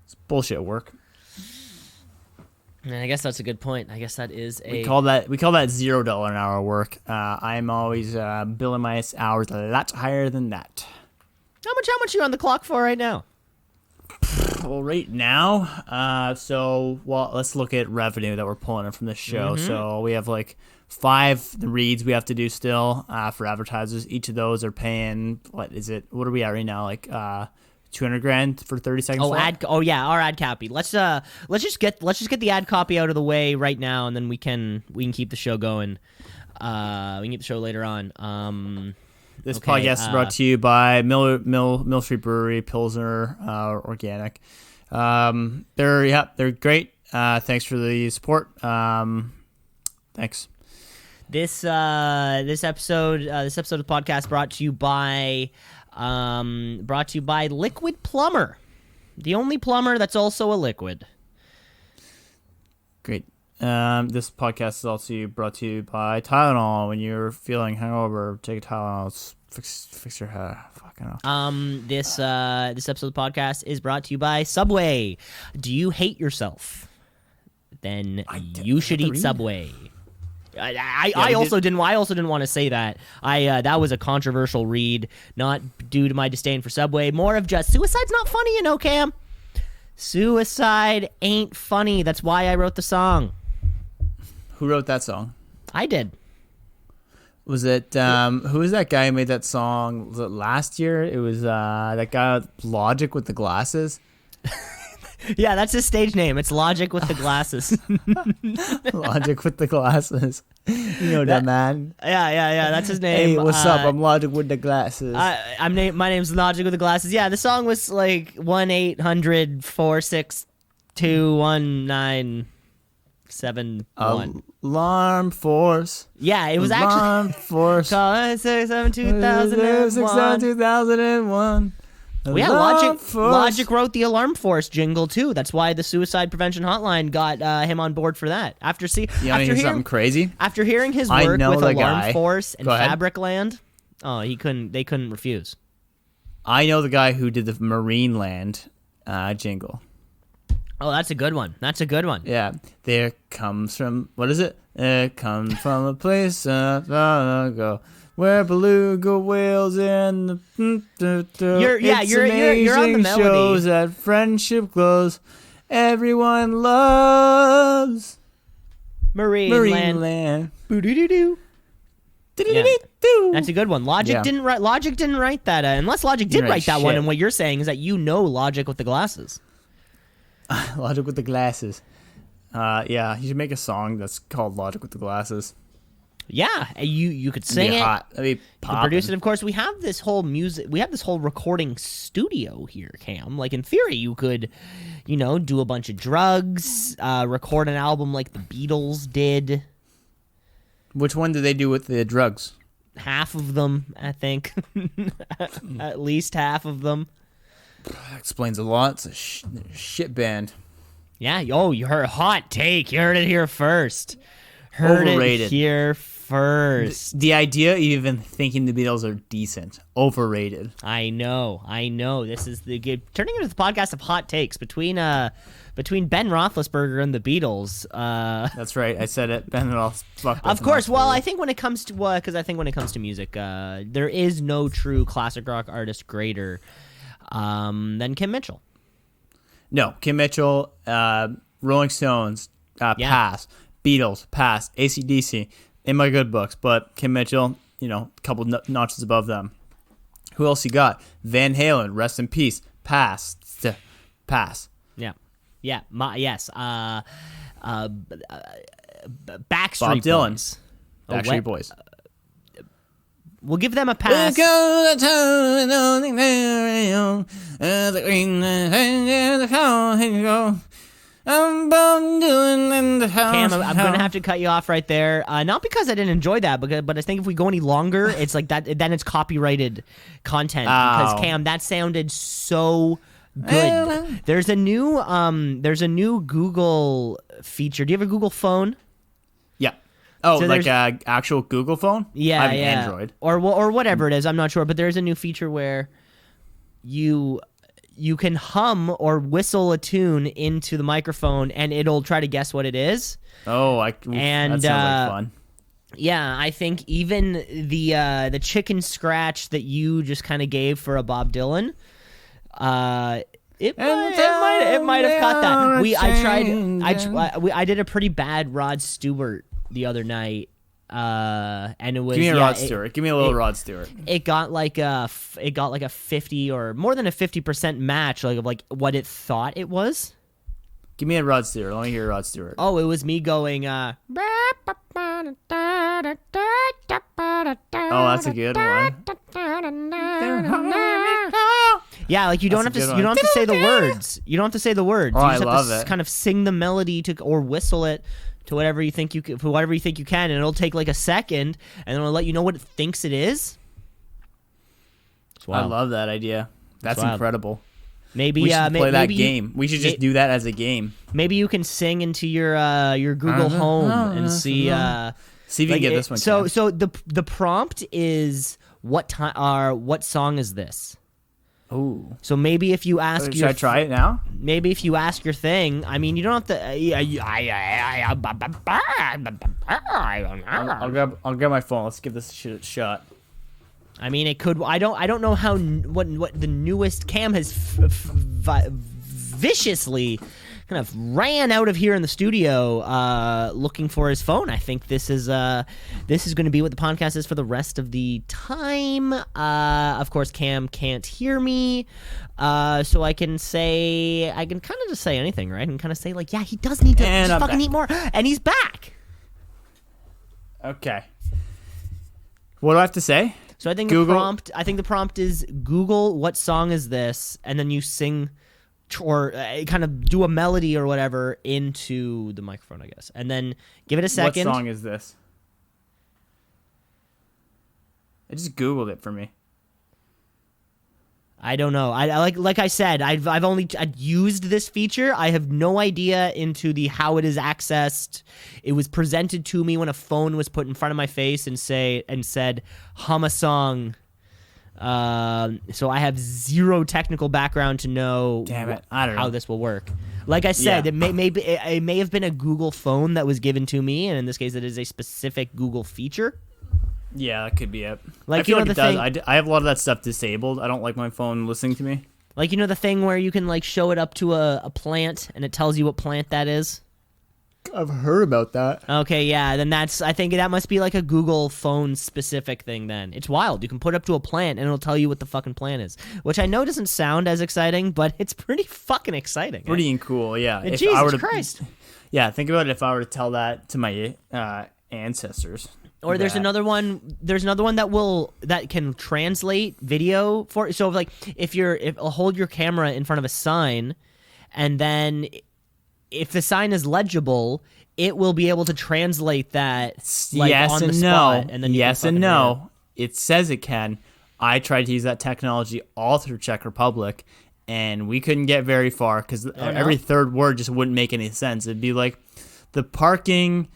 It's bullshit work. I guess that's a good point. I guess that is We call that $0 an hour work. I'm always billing my hours a lot higher than that. How much are you on the clock for right now? Well, right now, let's look at revenue that we're pulling in from this show. Mm-hmm. So we have 5 reads we have to do still for advertisers. Each of those are paying, what are we at right now? $200,000 for 30 seconds. Our ad copy. Let's just get the ad copy out of the way right now, and then we can keep the show going. We can keep the show later on. This podcast is brought to you by Mill Street Brewery, Pilsner, organic. They're great. Thanks for the support. Thanks. This episode of the podcast brought to you by Liquid Plumber, the only plumber that's also a liquid. Great. This podcast is also brought to you by Tylenol. When you're feeling hungover, take a Tylenol. Fix your head. Fucking hell. This episode of the podcast is brought to you by Subway. Do you hate yourself? Then you should eat Subway. I also didn't want to say that. That was a controversial read, not due to my disdain for Subway, more of just suicide's not funny, you know, Cam. Suicide ain't funny. That's why I wrote the song. Who wrote that song? I did. Was it who was that guy who made that song? Was it last year? It was that guy with Logic with the glasses. Yeah, that's his stage name. It's Logic with the glasses. Logic with the glasses. You know that man. Yeah. That's his name. Hey, what's up? I'm Logic with the glasses. My name's Logic with the glasses. Yeah, the song was like 1-800-462-1971. Alarm Force. Yeah, it was Alarm actually Force. Call it 6-7-2001. 2001. Well, yeah, Logic wrote the Alarm Force jingle too. That's why the Suicide Prevention Hotline got him on board for that. After something crazy? After hearing his work with Alarm guy. Force and Fabricland, they couldn't refuse. I know the guy who did the Marineland jingle. Oh, that's a good one. Yeah. There comes from, what is it? It comes from a place long ago where beluga whales and the You're on the melody. Shows that friendship glows. Everyone loves Marineland. Boo-doo-doo-doo. Yeah. That's a good one. Logic didn't write that. Unless Logic did write that one, and what you're saying is that you know Logic with the glasses. Logic with the glasses. Yeah, you should make a song that's called Logic with the Glasses. Yeah, you could sing it. That'd be You could produce it. Of course, we have this whole recording studio here, Cam. Like in theory, you could, do a bunch of drugs, record an album like the Beatles did. Which one did they do with the drugs? Half of them, I think. At least half of them. That explains a lot. It's a shit band. Yeah. You heard hot take. You heard it here first. Overrated. It here first. The idea of even thinking the Beatles are decent. Overrated. I know. This is turning into the podcast of hot takes between Ben Roethlisberger and the Beatles. That's right. I said it. Ben Roethlisberger. Of course. Well, I think when it comes to music, there is no true classic rock artist greater than Kim Mitchell. No, Kim Mitchell, Rolling Stones, pass. Beatles, pass. AC/DC, in my good books. But Kim Mitchell, a couple notches above them. Who else you got? Van Halen, rest in peace. Pass. Pass. Yeah. Yes. Backstreet Bob Dylan. Boys. Backstreet Boys. We'll give them a pass. Cam, I'm going to have to cut you off right there. Not because I didn't enjoy that, but I think if we go any longer, it's like that. Then it's copyrighted content. Because Cam, that sounded so good. There's a new Google feature. Do you have a Google phone? Yeah. Oh, So like a actual Google phone? Yeah, I have an Android. or whatever it is. I'm not sure, but there's a new feature where you can hum or whistle a tune into the microphone, and it'll try to guess what it is. Oh, that sounds like fun. Yeah, I think even the chicken scratch that you just kind of gave for a Bob Dylan, it might have caught that. I did a pretty bad Rod Stewart the other night. And it was Give me a Rod Stewart. Give me a little Rod Stewart. It got like a 50 or more than a 50% match of like what it thought it was. Give me a Rod Stewart. Let me hear Rod Stewart. Oh, it was me going Oh, that's a good one. Yeah, like you don't have to say the words. You don't have to say the words. Oh, You I just love have to it. kind of sing the melody or whistle it to whatever you think you can, and it'll take like a second, and then it'll let you know what it thinks it is. It's I wild. love that idea. That's wild. incredible. Maybe We should play that maybe game. We should just do that as a game. Maybe you can sing into your Google Home and see. See if you can get this one. So the prompt is what song is this? Oh. So maybe if you ask Should I try it now? Maybe if you ask your thing, I mean, you don't have to. I'll grab my phone. Let's give this shit a shot. I mean, it could. I don't know how what the newest Cam has viciously kind of ran out of here in the studio looking for his phone. I think this is going to be what the podcast is for the rest of the time. Of course, Cam can't hear me, so I can kind of just say anything, right? And kind of say like, yeah, he does need to fucking eat more, and he's back. Okay. What do I have to say? So I think Google. the prompt is Google what song is this, and then you sing or kind of do a melody or whatever into the microphone, I guess, and then give it a second. What song is this? I just Googled it for me. I don't know. I like I said, I've only used this feature. I have no idea into the how it is accessed. It was presented to me when a phone was put in front of my face and said hum a song. So I have zero technical background to know Damn it. I don't know how this will work. Like I said, Yeah. it may have been a Google phone that was given to me, and in this case, it is a specific Google feature. Yeah, that could be it. Like, I feel you know, like it the does. I have a lot of that stuff disabled. I don't like my phone listening to me. Like, you know the thing where you can like show it up to a plant and it tells you what plant that is? I've heard about that. Okay, yeah, then I think that must be like a Google phone specific thing then. It's wild. You can put it up to a plant and it'll tell you what the fucking plant is. Which I know doesn't sound as exciting, but it's pretty fucking exciting. Pretty cool, yeah. If Jesus I were to, Christ. Yeah, think about it if I were to tell that to my ancestors. Or there's another one that can translate video for, so like if hold your camera in front of a sign, and then if the sign is legible, it will be able to translate that like yes on and the no. spot, and then yes and no. It says it can. I tried to use that technology all through Czech Republic, and we couldn't get very far because every third word just wouldn't make any sense. It'd be like the parking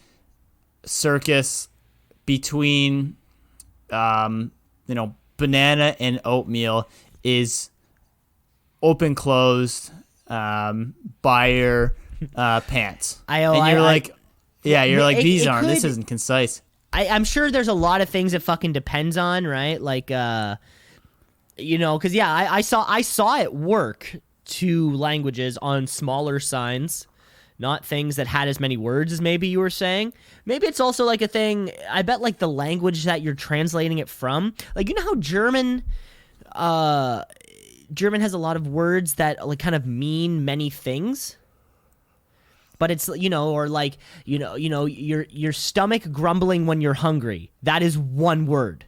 circus between banana and oatmeal is open closed buyer pants. This isn't concise. I'm sure there's a lot of things it fucking depends on, right? Like because I saw it work to languages on smaller signs, not things that had as many words as maybe you were saying. Maybe it's also like a thing, I bet like the language that you're translating it from. Like, you know how German has a lot of words that like kind of mean many things? But it's, or like, your stomach grumbling when you're hungry. That is one word.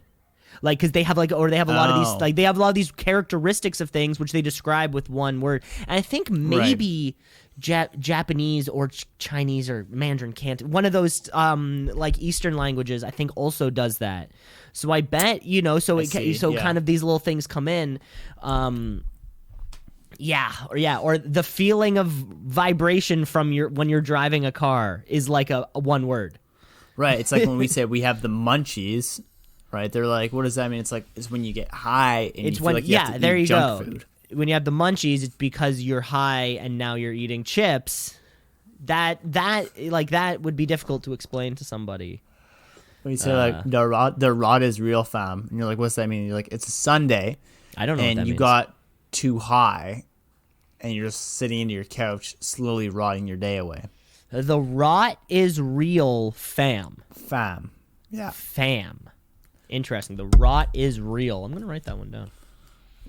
Like, because they have a lot of these, like, they have a lot of these characteristics of things which they describe with one word. And I think maybe Japanese or Chinese or Mandarin can't. One of those like Eastern languages, I think, also does that. So I bet kind of these little things come in. Or the feeling of vibration from when you're driving a car is like a one word. Right. It's like when we say we have the munchies, right? They're like, what does that mean? It's when you get high and It's you feel when like you have to there eat you junk go. food. When you have the munchies, it's because you're high and now you're eating chips. That would be difficult to explain to somebody. When you say like the rod is real, fam, and you're like, what's that mean? You're like, it's a Sunday. I don't know. And what that you means. got too high, and you're just sitting into your couch, slowly rotting your day away. The rot is real, fam. Fam. Yeah. Fam. Interesting. The rot is real. I'm gonna write that one down.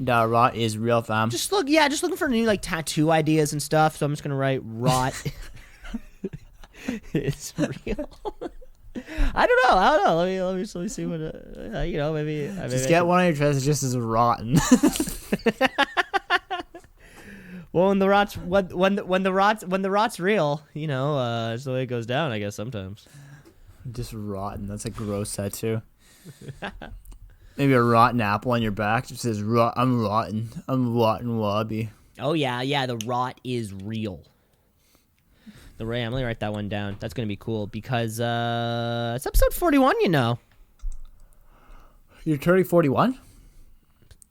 The rot is real, fam. Just looking for new like tattoo ideas and stuff. So I'm just gonna write rot is real. I don't know. Let me see what Just get one on your chest just as rotten. Well, when the rot's real, that's the way it goes down, I guess sometimes. Just rotten. That's a gross tattoo. Maybe a rotten apple on your back just says I'm rotten. I'm rotten wallaby. Oh yeah, the rot is real. I'm gonna write that one down. That's gonna be cool because it's episode 41. You're turning 41?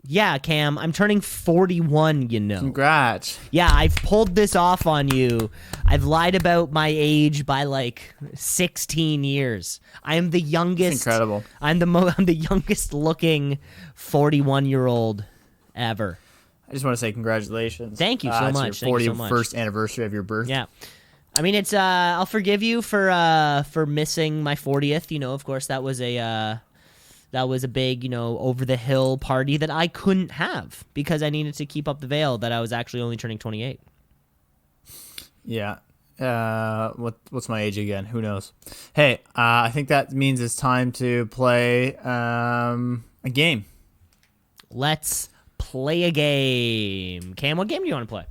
Yeah, Cam, I'm turning 41. Congrats. Yeah, I've pulled this off on you. I've lied about my age by like 16 years. I am the youngest. That's incredible. I'm the youngest looking 41-year-old ever. I just want to say congratulations. Thank you so much. It's your 41st anniversary of your birth. Yeah. I mean, it's I'll forgive you for missing my 40th. Of course that was a big, over the hill party that I couldn't have because I needed to keep up the veil that I was actually only turning 28. Yeah. What's my age again? Who knows? Hey, I think that means it's time to play a game. Let's play a game. Cam, what game do you want to play?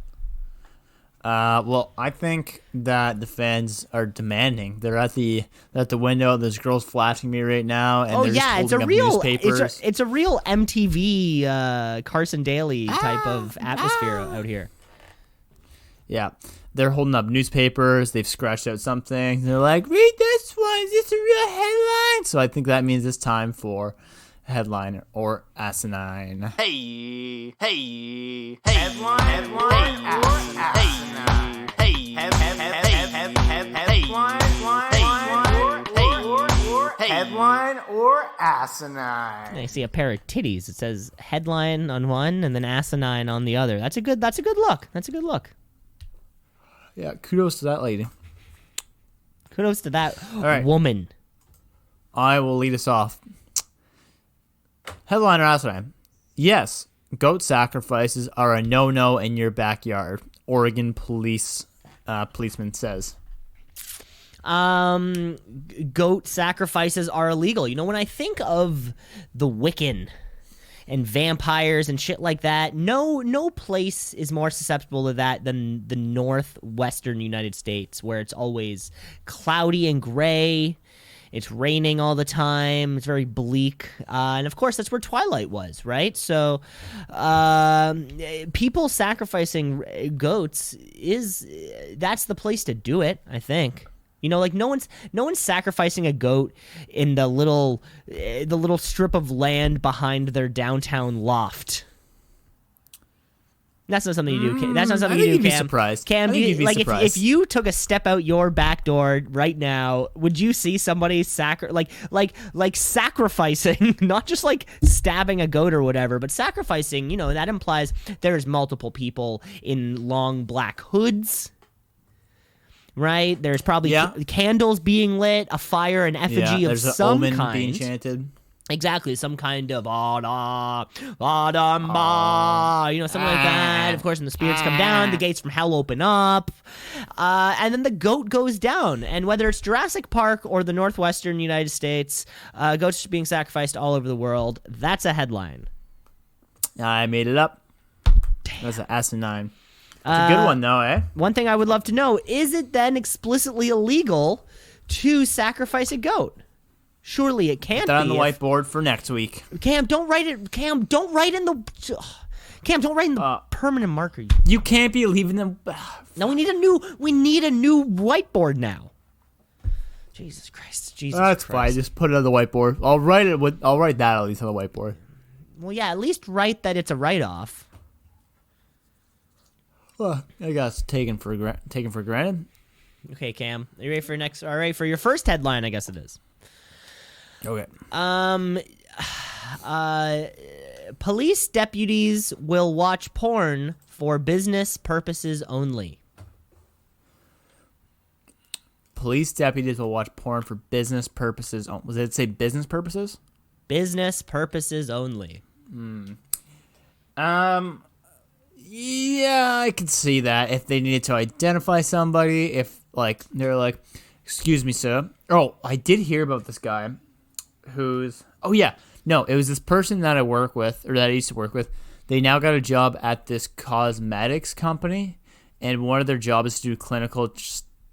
Well, I think that the fans are demanding. They're at the window. There's girls flashing me right now, and they're just holding up newspapers. It's a real MTV Carson Daly type of atmosphere out here. Yeah, they're holding up newspapers. They've scratched out something. They're like, "Read this one. Is this a real headline?" So I think that means it's time for headline or asinine. Hey, headline or asinine. Headline or asinine. I see a pair of titties. It says headline on one and then asinine on the other. That's a good look. Yeah, kudos to that lady. Kudos to that right. woman. I will lead us off. Headline or asinine? Yes, goat sacrifices are a no-no in your backyard. Oregon policeman says. Goat sacrifices are illegal. When I think of the Wiccan and vampires and shit like that, no place is more susceptible to that than the northwestern United States, where it's always cloudy and gray. It's raining all the time. It's very bleak. And of course, that's where Twilight was, right? So people sacrificing goats that's the place to do it, I think. No one's sacrificing a goat in the little strip of land behind their downtown loft. That's not something you do. That's not something you do, Cam. Be surprised. Cam, if you took a step out your back door right now, would you see somebody sacrificing, not just like stabbing a goat or whatever, but sacrificing? That implies there's multiple people in long black hoods. Right? There's probably candles being lit, a fire, an effigy of some kind. There's an omen being chanted. Exactly, some kind of something like that. Of course, when the spirits come down, the gates from hell open up, and then the goat goes down. And whether it's Jurassic Park or the northwestern United States, goats are being sacrificed all over the world. That's a headline. I made it up. Damn. That's an asinine. It's a good one, though, eh? One thing I would love to know, is it then explicitly illegal to sacrifice a goat? Surely it can't be. Put that on the whiteboard for next week. Cam, don't write it. Cam, don't write in the permanent marker. You can't be leaving them. No, we need a new whiteboard now. Jesus Christ. That's fine. Just put it on the whiteboard. I'll write that at least on the whiteboard. Well, yeah, at least write that it's a write-off. Well, I guess taken for granted. Okay, Cam, are you ready for next? All right, for your first headline, I guess it is. Okay. Police deputies will watch porn for business purposes only. Police deputies will watch porn for business purposes. Was it say business purposes? Business purposes only. Yeah, I could see that if they needed to identify somebody. If they're like, "Excuse me, sir." Oh, I did hear about this guy. It was this person that I work with, or that I used to work with. they now got a job at this cosmetics company, and one of their jobs is to do clinical,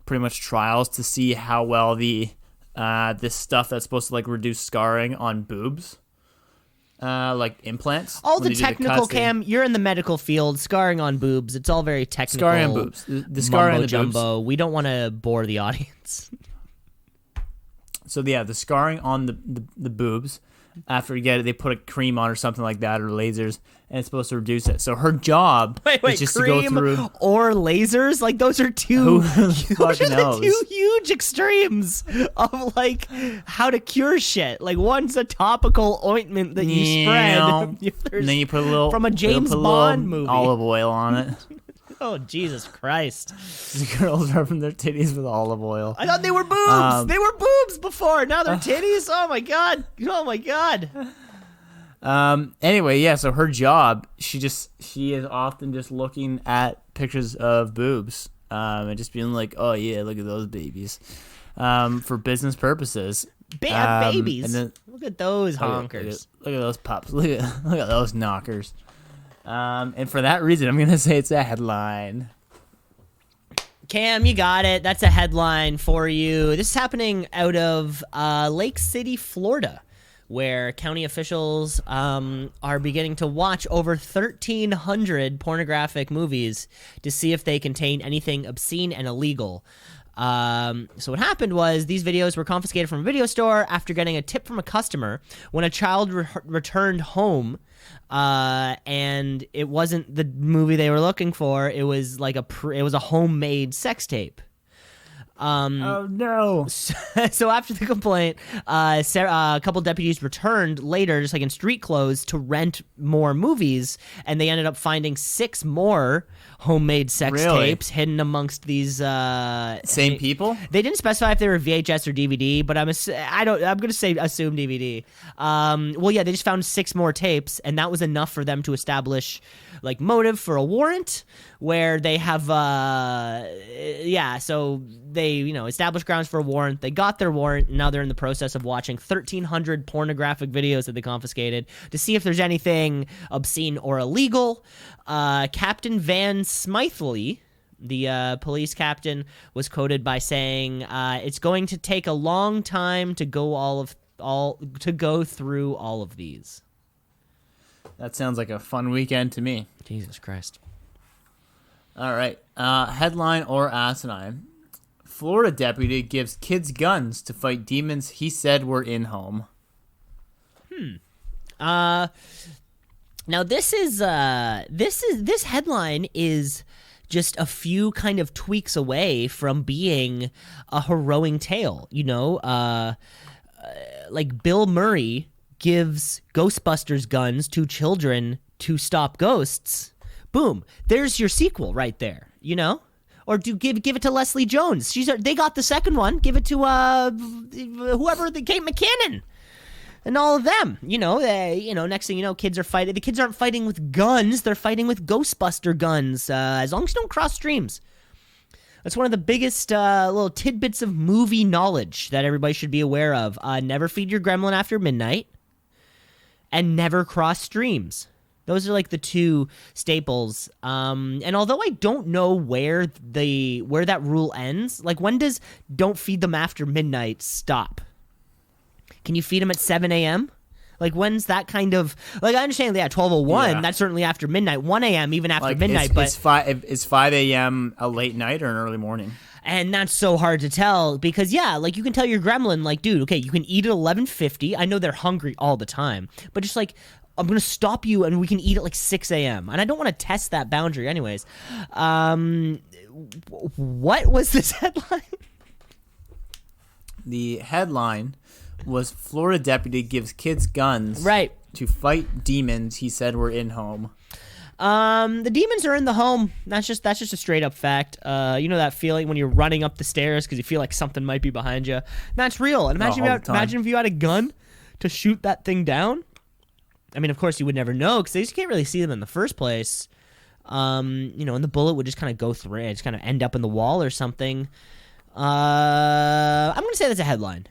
pretty much trials to see how well the this stuff that's supposed to like reduce scarring on boobs, like implants. All when the they do technical, cuts, Cam. You're in the medical field. Scarring on boobs. It's all very technical. Scarring on boobs. The scarring on the jumbo. boobs. We don't want to bore the audience. So yeah, the scarring on the boobs. After you get it, they put a cream on or something like that, or lasers, and it's supposed to reduce it. So her job is just to go cream through. or lasers? Like those are two. Who Those are knows? the two huge extremes of like how to cure shit. Like one's a topical ointment that you spread. And then you put a little from a James put a Bond little movie. olive oil on it. Oh Jesus Christ! The girls rubbing their titties with olive oil. I thought they were boobs. They were boobs before. Now they're titties. Oh my god. Oh my god. Anyway, yeah. So her job, she is often just looking at pictures of boobs, and just being like, "Oh yeah, look at those babies," for business purposes. Bad babies. And then, look at those honkers. Look at those pups. Look at those knockers. And for that reason, I'm gonna say it's a headline. Cam, you got it. That's a headline for you. This is happening out of Lake City, Florida, where county officials are beginning to watch over 1,300 pornographic movies to see if they contain anything obscene and illegal. So what happened was these videos were confiscated from a video store after getting a tip from a customer when a child returned home. And it wasn't the movie they were looking for. It was like it was a homemade sex tape. Oh no! So after the complaint, a couple deputies returned later, just like in street clothes, to rent more movies, and they ended up finding 6 more homemade sex tapes hidden amongst these. Same people? They didn't specify if they were VHS or DVD, but I'm gonna say assume DVD. Well, yeah, they just found 6 more tapes, and that was enough for them to establish like motive for a warrant, where they have so they established grounds for a warrant. They got their warrant, and now they're in the process of watching 1,300 pornographic videos that they confiscated to see if there's anything obscene or illegal. Captain Van Smythley, the police captain, was quoted by saying, "It's going to take a long time to go through all of these." That sounds like a fun weekend to me. Jesus Christ. All right. Headline or asinine. Florida deputy gives kids guns to fight demons he said were in home. Now this headline is just a few kind of tweaks away from being a harrowing tale. Like Bill Murray gives Ghostbusters guns to children to stop ghosts. Boom. There's your sequel right there, Or give it to Leslie Jones. They got the second one. Give it to whoever, Kate McKinnon. And all of them, next thing you know, kids are fighting. The kids aren't fighting with guns. They're fighting with Ghostbuster guns, as long as you don't cross streams. That's one of the biggest little tidbits of movie knowledge that everybody should be aware of. Never feed your gremlin after midnight, and never cross streams. Those are like the 2 staples. And although I don't know where that rule ends, like when does don't feed them after midnight stop? Can you feed them at 7 a.m.? Like when's that kind of I understand 12:01. Yeah. That's certainly after midnight. 1 a.m. even after midnight. Is 5 a.m. a late night or an early morning? And that's so hard to tell because you can tell your gremlin dude, okay, you can eat at 11:50. I know they're hungry all the time, but just I'm going to stop you and we can eat at 6 a.m. And I don't want to test that boundary anyways. What was this headline? The headline was Florida deputy gives kids guns to fight demons he said were in home. The demons are in the home. That's just a straight up fact. That feeling when you're running up the stairs because you feel like something might be behind you. That's real. And imagine if you had a gun to shoot that thing down. I mean, of course, you would never know because they just can't really see them in the first place. And the bullet would just kind of go through it, just kind of end up in the wall or something. I'm going to say that's a headline.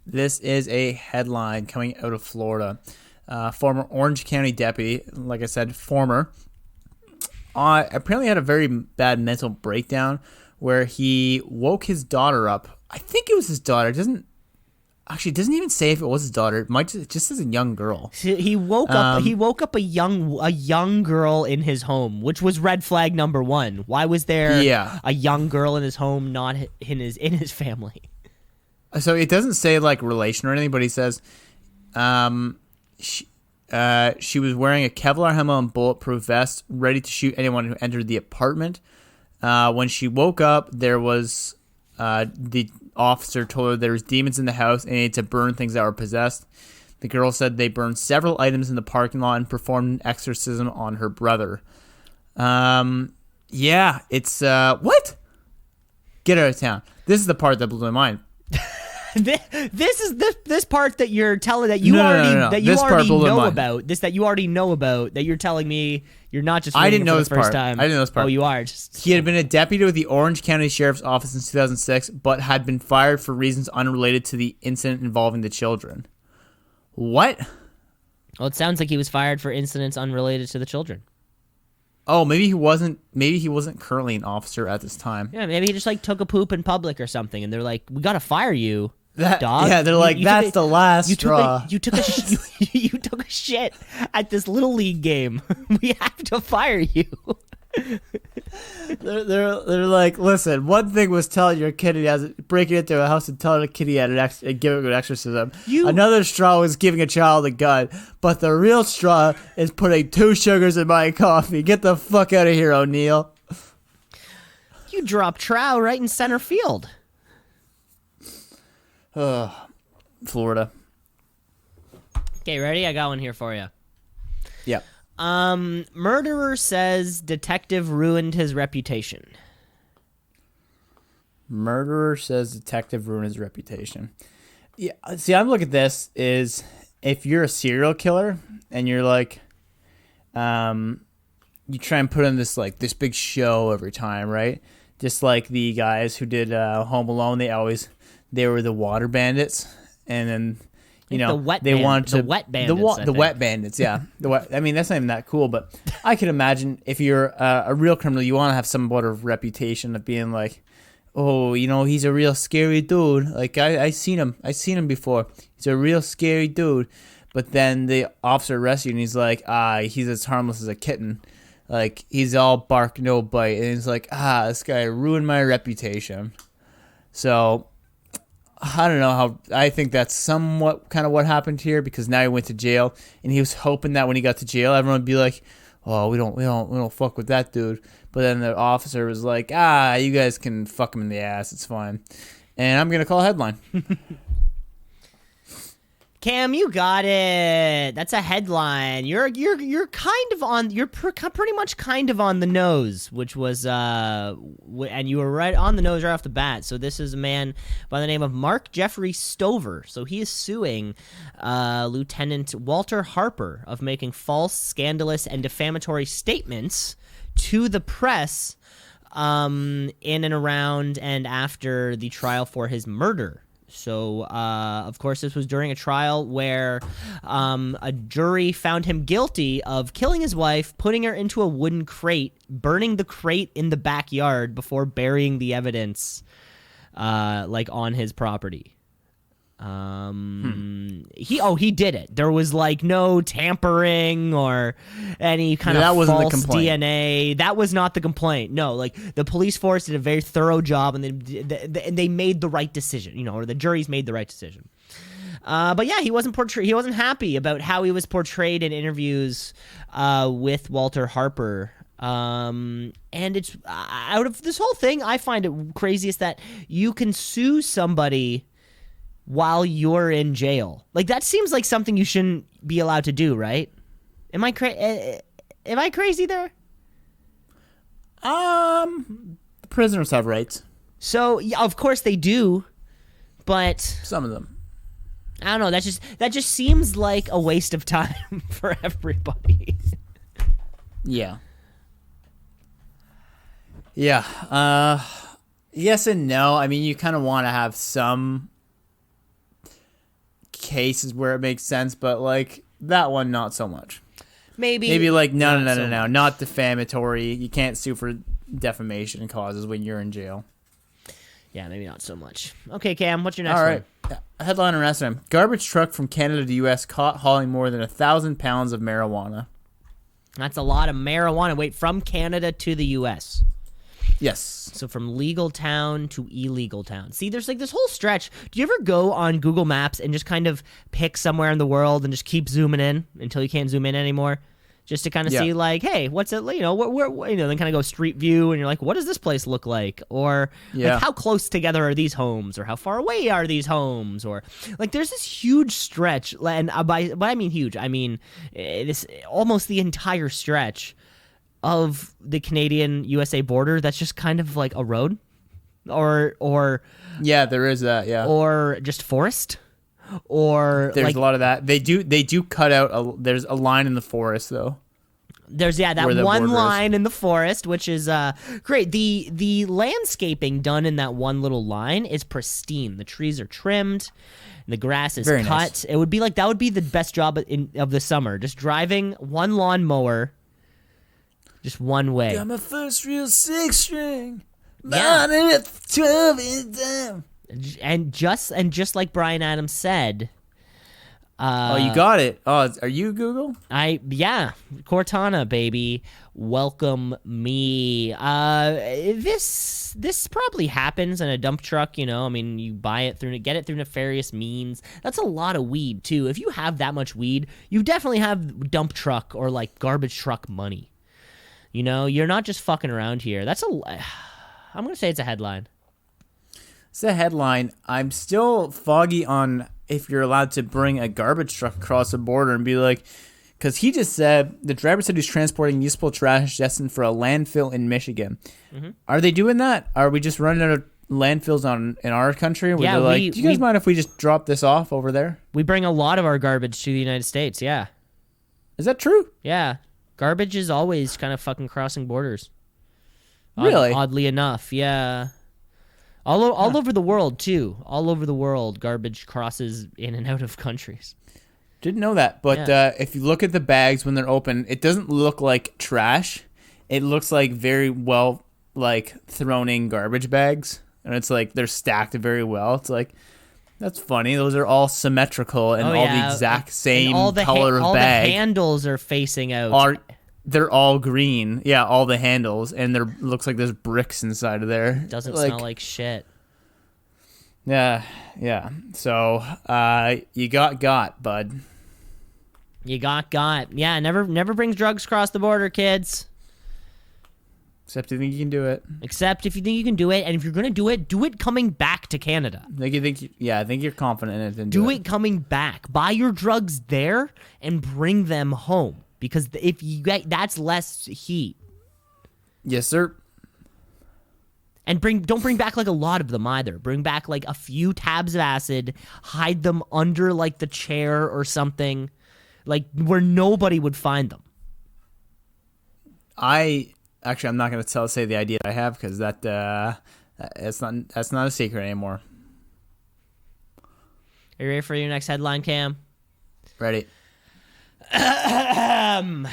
This is a headline coming out of Florida. former Orange County deputy, like I said, former, apparently had a very bad mental breakdown where he woke his daughter up. I think it was his daughter. It doesn't even say if it was his daughter. It might just as a young girl. He woke up. He woke up a young girl in his home, which was red flag number one. Why was there a young girl in his home, not in his family? So it doesn't say like relation or anything, but he says, she was wearing a Kevlar helmet and bulletproof vest, ready to shoot anyone who entered the apartment. When she woke up, there was the officer told her there was demons in the house and needed to burn things that were possessed. The girl said they burned several items in the parking lot and performed an exorcism on her brother. Yeah, it's what? Get out of town. This is the part that blew my mind. This is this part that you're telling that you already know about. This that you already know about that you're telling me you're not just. I didn't know this first part. time. I didn't know this part. Oh, you are. He had been a deputy with the Orange County Sheriff's Office since 2006, but had been fired for reasons unrelated to the incident involving the children. What? Well, it sounds like he was fired for incidents unrelated to the children. Oh, maybe he wasn't. Maybe he wasn't currently an officer at this time. Yeah, maybe he just like took a poop in public or something, and they're like, "We gotta fire you." Dog. Yeah, they're like, that's the last straw. You took a shit at this little league game. We have to fire you. They're like, listen, one thing was telling your kid he has breaking into a house and telling a kid he had giving an exorcism. Another straw was giving a child a gun, but the real straw is putting 2 sugars in my coffee. Get the fuck out of here, O'Neill. You dropped trow right in center field. Florida. Okay, ready? I got one here for you. Yep. Murderer says detective ruined his reputation. Murderer says detective ruined his reputation. Yeah. See, I look at this is if you're a serial killer and you're like, you try and put in this big show every time, right? Just like the guys who did Home Alone, they were the water bandits, and then the wet bandits. The wet bandits, yeah. I mean, that's not even that cool, but I can imagine if you're a real criminal, you want to have some sort of reputation of being like, oh, he's a real scary dude. Like I seen him before. He's a real scary dude. But then the officer arrests you, and he's like, he's as harmless as a kitten. Like he's all bark, no bite, and he's like, this guy ruined my reputation. So I don't know how. I think that's somewhat kind of what happened here because now he went to jail, and he was hoping that when he got to jail, everyone would be like, "Oh, we don't fuck with that dude." But then the officer was like, "You guys can fuck him in the ass. It's fine." And I'm gonna call a headline. Cam, you got it. That's a headline. You're kind of on. You're pretty much kind of on the nose, which was and you were right on the nose right off the bat. So this is a man by the name of Mark Jeffrey Stover. So he is suing Lieutenant Walter Harper of making false, scandalous, and defamatory statements to the press in and around and after the trial for his murder. So, of course, this was during a trial where a jury found him guilty of killing his wife, putting her into a wooden crate, burning the crate in the backyard before burying the evidence, on his property. He did it. There was no tampering or any kind of false DNA. That was not the complaint. No, the police force did a very thorough job, and they made the right decision. Or the juries made the right decision. But yeah, he wasn't portrayed. He wasn't happy about how he was portrayed in interviews with Walter Harper. And it's out of this whole thing, I find it craziest that you can sue somebody while you're in jail. That seems like something you shouldn't be allowed to do, right? Am I crazy there? Prisoners have rights. So, yeah, of course they do, but some of them. I don't know. That just seems like a waste of time for everybody. Yeah. Yeah. Yes and no. I mean, you kind of want to have some cases where it makes sense, but That one, not so much. Maybe like no, so much. not defamatory. You can't sue for defamation causes when you're in jail. Yeah, maybe not so much. Okay, Cam, what's your next All right. one? Headline arrest him. Garbage truck from Canada to U.S. caught hauling more than 1,000 pounds of marijuana. That's a lot of marijuana. Wait, from Canada to the U.S. Yes. So from legal town to illegal town. See, there's like this whole stretch. Do you ever go on Google Maps and just kind of pick somewhere in the world and just keep zooming in until you can't zoom in anymore? Just to kind of see like, hey, what's it, you know, where then kind of go street view and you're like, what does this place look like? Or like, how close together are these homes? Or how far away are these homes? Or like, there's this huge stretch, and by I mean huge, I mean this almost the entire stretch of the Canadian USA border that's just kind of like a road, or yeah, there is that, or just forest. Or there's like, a lot of that. They do cut out. There's a line in the forest though. There's that one line in the forest, which is great. The landscaping done in that one little line is pristine. The trees are trimmed, and the grass is Very cut. nice. It would be like that would be the best job of the summer. Just driving one lawn mower, just one way. Got my first real 6-string. Yeah. 12 is down. And just like Bryan Adams said. Oh, you got it. Oh, are you Google? Cortana, baby, welcome me. This probably happens in a dump truck. You know, I mean, you get it through nefarious means. That's a lot of weed too. If you have that much weed, you definitely have dump truck or like garbage truck money. You know, you're not just fucking around here. I'm gonna say it's a headline. It's a headline. I'm still foggy on if you're allowed to bring a garbage truck across the border and be like, because he just said the driver said he's transporting useful trash destined for a landfill in Michigan. Mm-hmm. Are they doing that? Are we just running out of landfills in our country? Where they're like, do you guys mind if we just drop this off over there? We bring a lot of our garbage to the United States. Yeah. Is that true? Yeah. Garbage is always kind of fucking crossing borders. Really? Oddly enough, yeah. All over the world, too. All over the world, garbage crosses in and out of countries. Didn't know that. But if you look at the bags when they're open, it doesn't look like trash. It looks like very well, like, thrown in garbage bags. And it's like they're stacked very well. It's like, that's funny. Those are all symmetrical and all the exact same color of bag. All the handles are facing out. They're all green. Yeah, all the handles. And there looks like there's bricks inside of there. Doesn't smell like shit. Yeah. So, you got, bud. You got. Yeah, never brings drugs across the border, kids. Except if you think you can do it. Except if you think you can do it. And if you're going to do it coming back to Canada. I think you're confident in it. Then do it coming back. Buy your drugs there and bring them home. Because if you get, that's less heat. Yes, sir. And don't bring back like a lot of them either. Bring back like a few tabs of acid, hide them under like the chair or something, like where nobody would find them. I'm not going to say the idea I have because that's not a secret anymore. Are you ready for your next headline, Cam? Ready. 4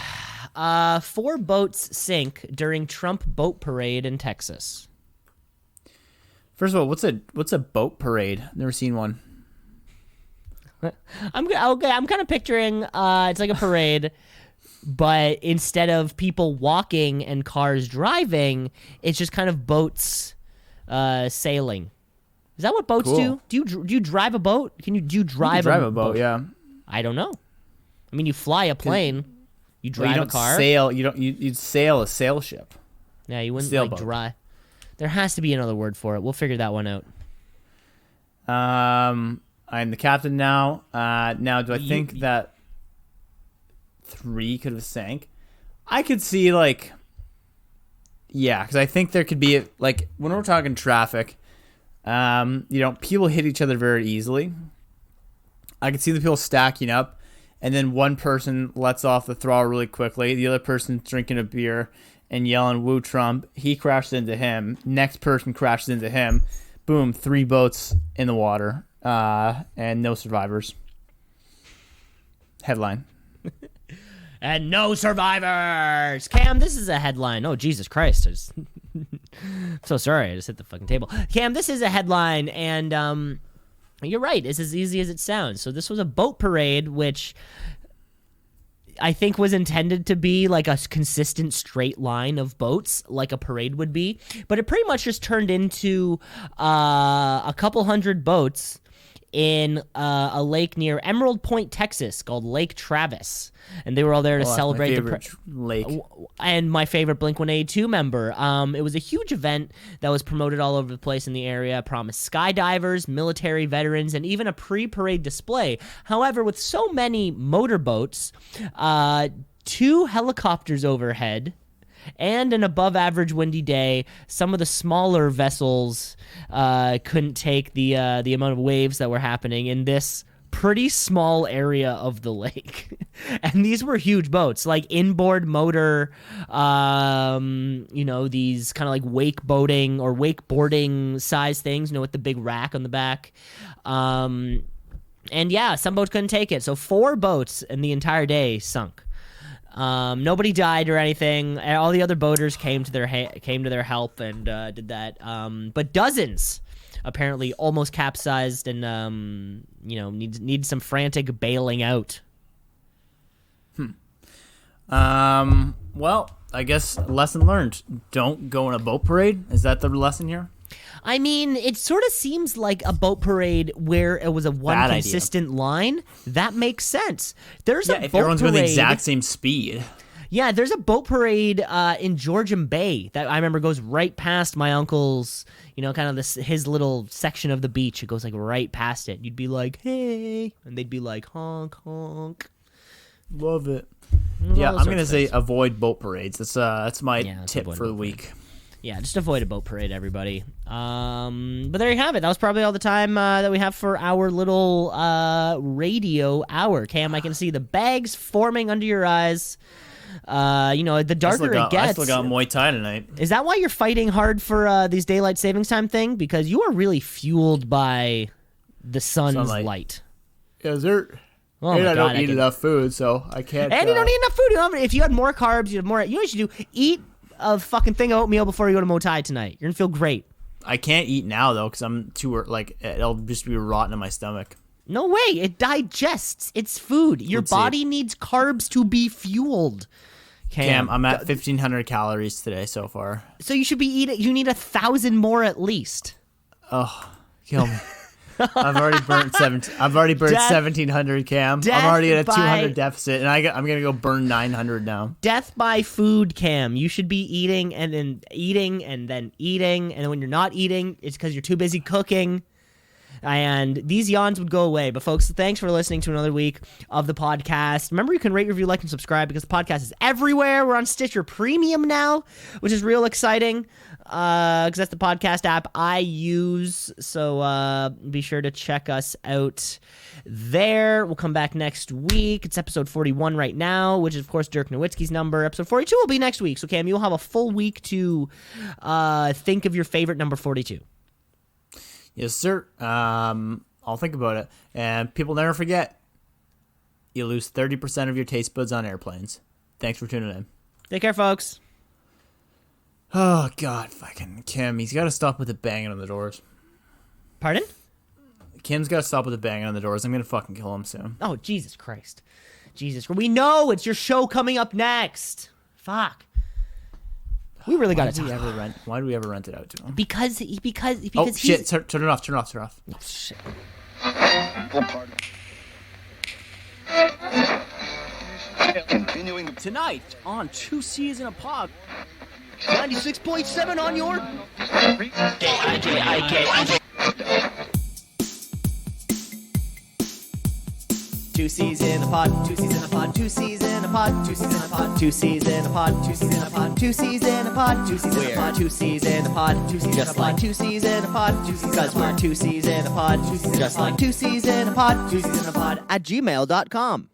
boats sink during Trump boat parade in Texas. First of all, what's a boat parade? Never seen one. I'm kind of picturing it's like a parade, but instead of people walking and cars driving, it's just kind of boats sailing. Is that what boats do? Do you drive a boat? Do you drive a boat? Yeah. I don't know. I mean, you fly a plane. You drive a car. You'd sail a sail ship. Yeah, you wouldn't like drive. There has to be another word for it. We'll figure that one out. I'm the captain now. Now, do I think that 3 could have sank? I could see because I think there could be like when we're talking traffic, people hit each other very easily. I could see the people stacking up. And then one person lets off the throttle really quickly. The other person's drinking a beer and yelling, "Woo Trump." He crashes into him. Next person crashes into him. Boom, 3 boats in the water and no survivors. Headline. and no survivors. Cam, this is a headline. Oh, Jesus Christ. I'm so sorry. I just hit the fucking table. Cam, this is a headline, and you're right. It's as easy as it sounds. So this was a boat parade, which I think was intended to be like a consistent straight line of boats, like a parade would be. But it pretty much just turned into a couple hundred boats in a lake near Emerald Point, Texas, called Lake Travis, and they were all there to celebrate my favorite lake. And my favorite Blink-182 member. It was a huge event that was promoted all over the place in the area. Promised skydivers, military veterans, and even a pre-parade display. However, with so many motorboats, 2 helicopters overhead, and an above-average windy day, some of the smaller vessels couldn't take the amount of waves that were happening in this pretty small area of the lake. And these were huge boats, like inboard motor, these kind of like wake boating or wakeboarding size things, with the big rack on the back. And yeah, some boats couldn't take it. So 4 boats in the entire day sunk. Nobody died or anything. All the other boaters came to their help and did that. But dozens apparently almost capsized and need some frantic bailing out. Well, I guess lesson learned. Don't go in a boat parade. Is that the lesson here? I mean, it sort of seems like a boat parade where it was a one Bad consistent line. That makes sense. There's a if boat everyone's parade. going the exact same speed. Yeah, there's a boat parade in Georgian Bay that I remember goes right past my uncle's, kind of his little section of the beach. It goes like right past it. You'd be like, hey, and they'd be like, honk, honk. Love it. All Yeah, those I'm sorts going to of say things. avoid boat parades. That's my tip avoid for the boat week. Yeah, just avoid a boat parade, everybody. But there you have it. That was probably all the time that we have for our little radio hour. Cam, I can see the bags forming under your eyes. The darker it gets. I still got Muay Thai tonight. Is that why you're fighting hard for these daylight savings time thing? Because you are really fueled by the sun's light. Yeah, there. Oh and my I God, don't eat enough food, so I can't. And you don't eat enough food. If you had more carbs, you have more. You know what you should do? Eat a fucking thing of oatmeal before you go to Muay Thai tonight. You're gonna feel great. I can't eat now though, because I'm too it'll just be rotten in my stomach. No way. It digests. It's food. Your body needs carbs to be fueled. Cam, I'm at 1,500 calories today so far. So you should be eating. You need 1,000 more at least. Oh, kill me. I've already burnt 1,700, Cam. I'm already at a 200 deficit, and I'm gonna go burn 900 now. Death by food, Cam. You should be eating and then eating and then eating, and when you're not eating, it's because you're too busy cooking. And these yawns would go away. But folks, thanks for listening to another week of the podcast. Remember, you can rate, review, like, and subscribe because the podcast is everywhere. We're on Stitcher Premium now, which is real exciting because that's the podcast app I use. So be sure to check us out there. We'll come back next week. It's episode 41 right now, which is, of course, Dirk Nowitzki's number. Episode 42 will be next week. So, Cam, you'll have a full week to think of your favorite number 42. Yes, sir. I'll think about it. And people never forget, you lose 30% of your taste buds on airplanes. Thanks for tuning in. Take care, folks. Oh, God, fucking Kim. He's got to stop with the banging on the doors. Pardon? Kim's got to stop with the banging on the doors. I'm going to fucking kill him soon. Oh, Jesus Christ. Jesus. We know it's your show coming up next. Fuck. We really got to talk. Why do we ever rent it out to him? Because Oh, shit. Turn it off. Oh, shit. Continuing Tonight on 2 C's in a Pod. 96.7 on your Two C's in a pod, 2 C's in a pod, 2 C's in a pod, 2 C's in a pod, 2 C's in a pod, 2 C's in a pod, 2 C's in a pod, 2 C's in a pod, 2 C's in a pod, 2 C's in a pod, 2 C's in a pod, 2 C's because we're 2 C's in a pod, just like 2 C's in a pod, 2 C's in a pod at gmail.com.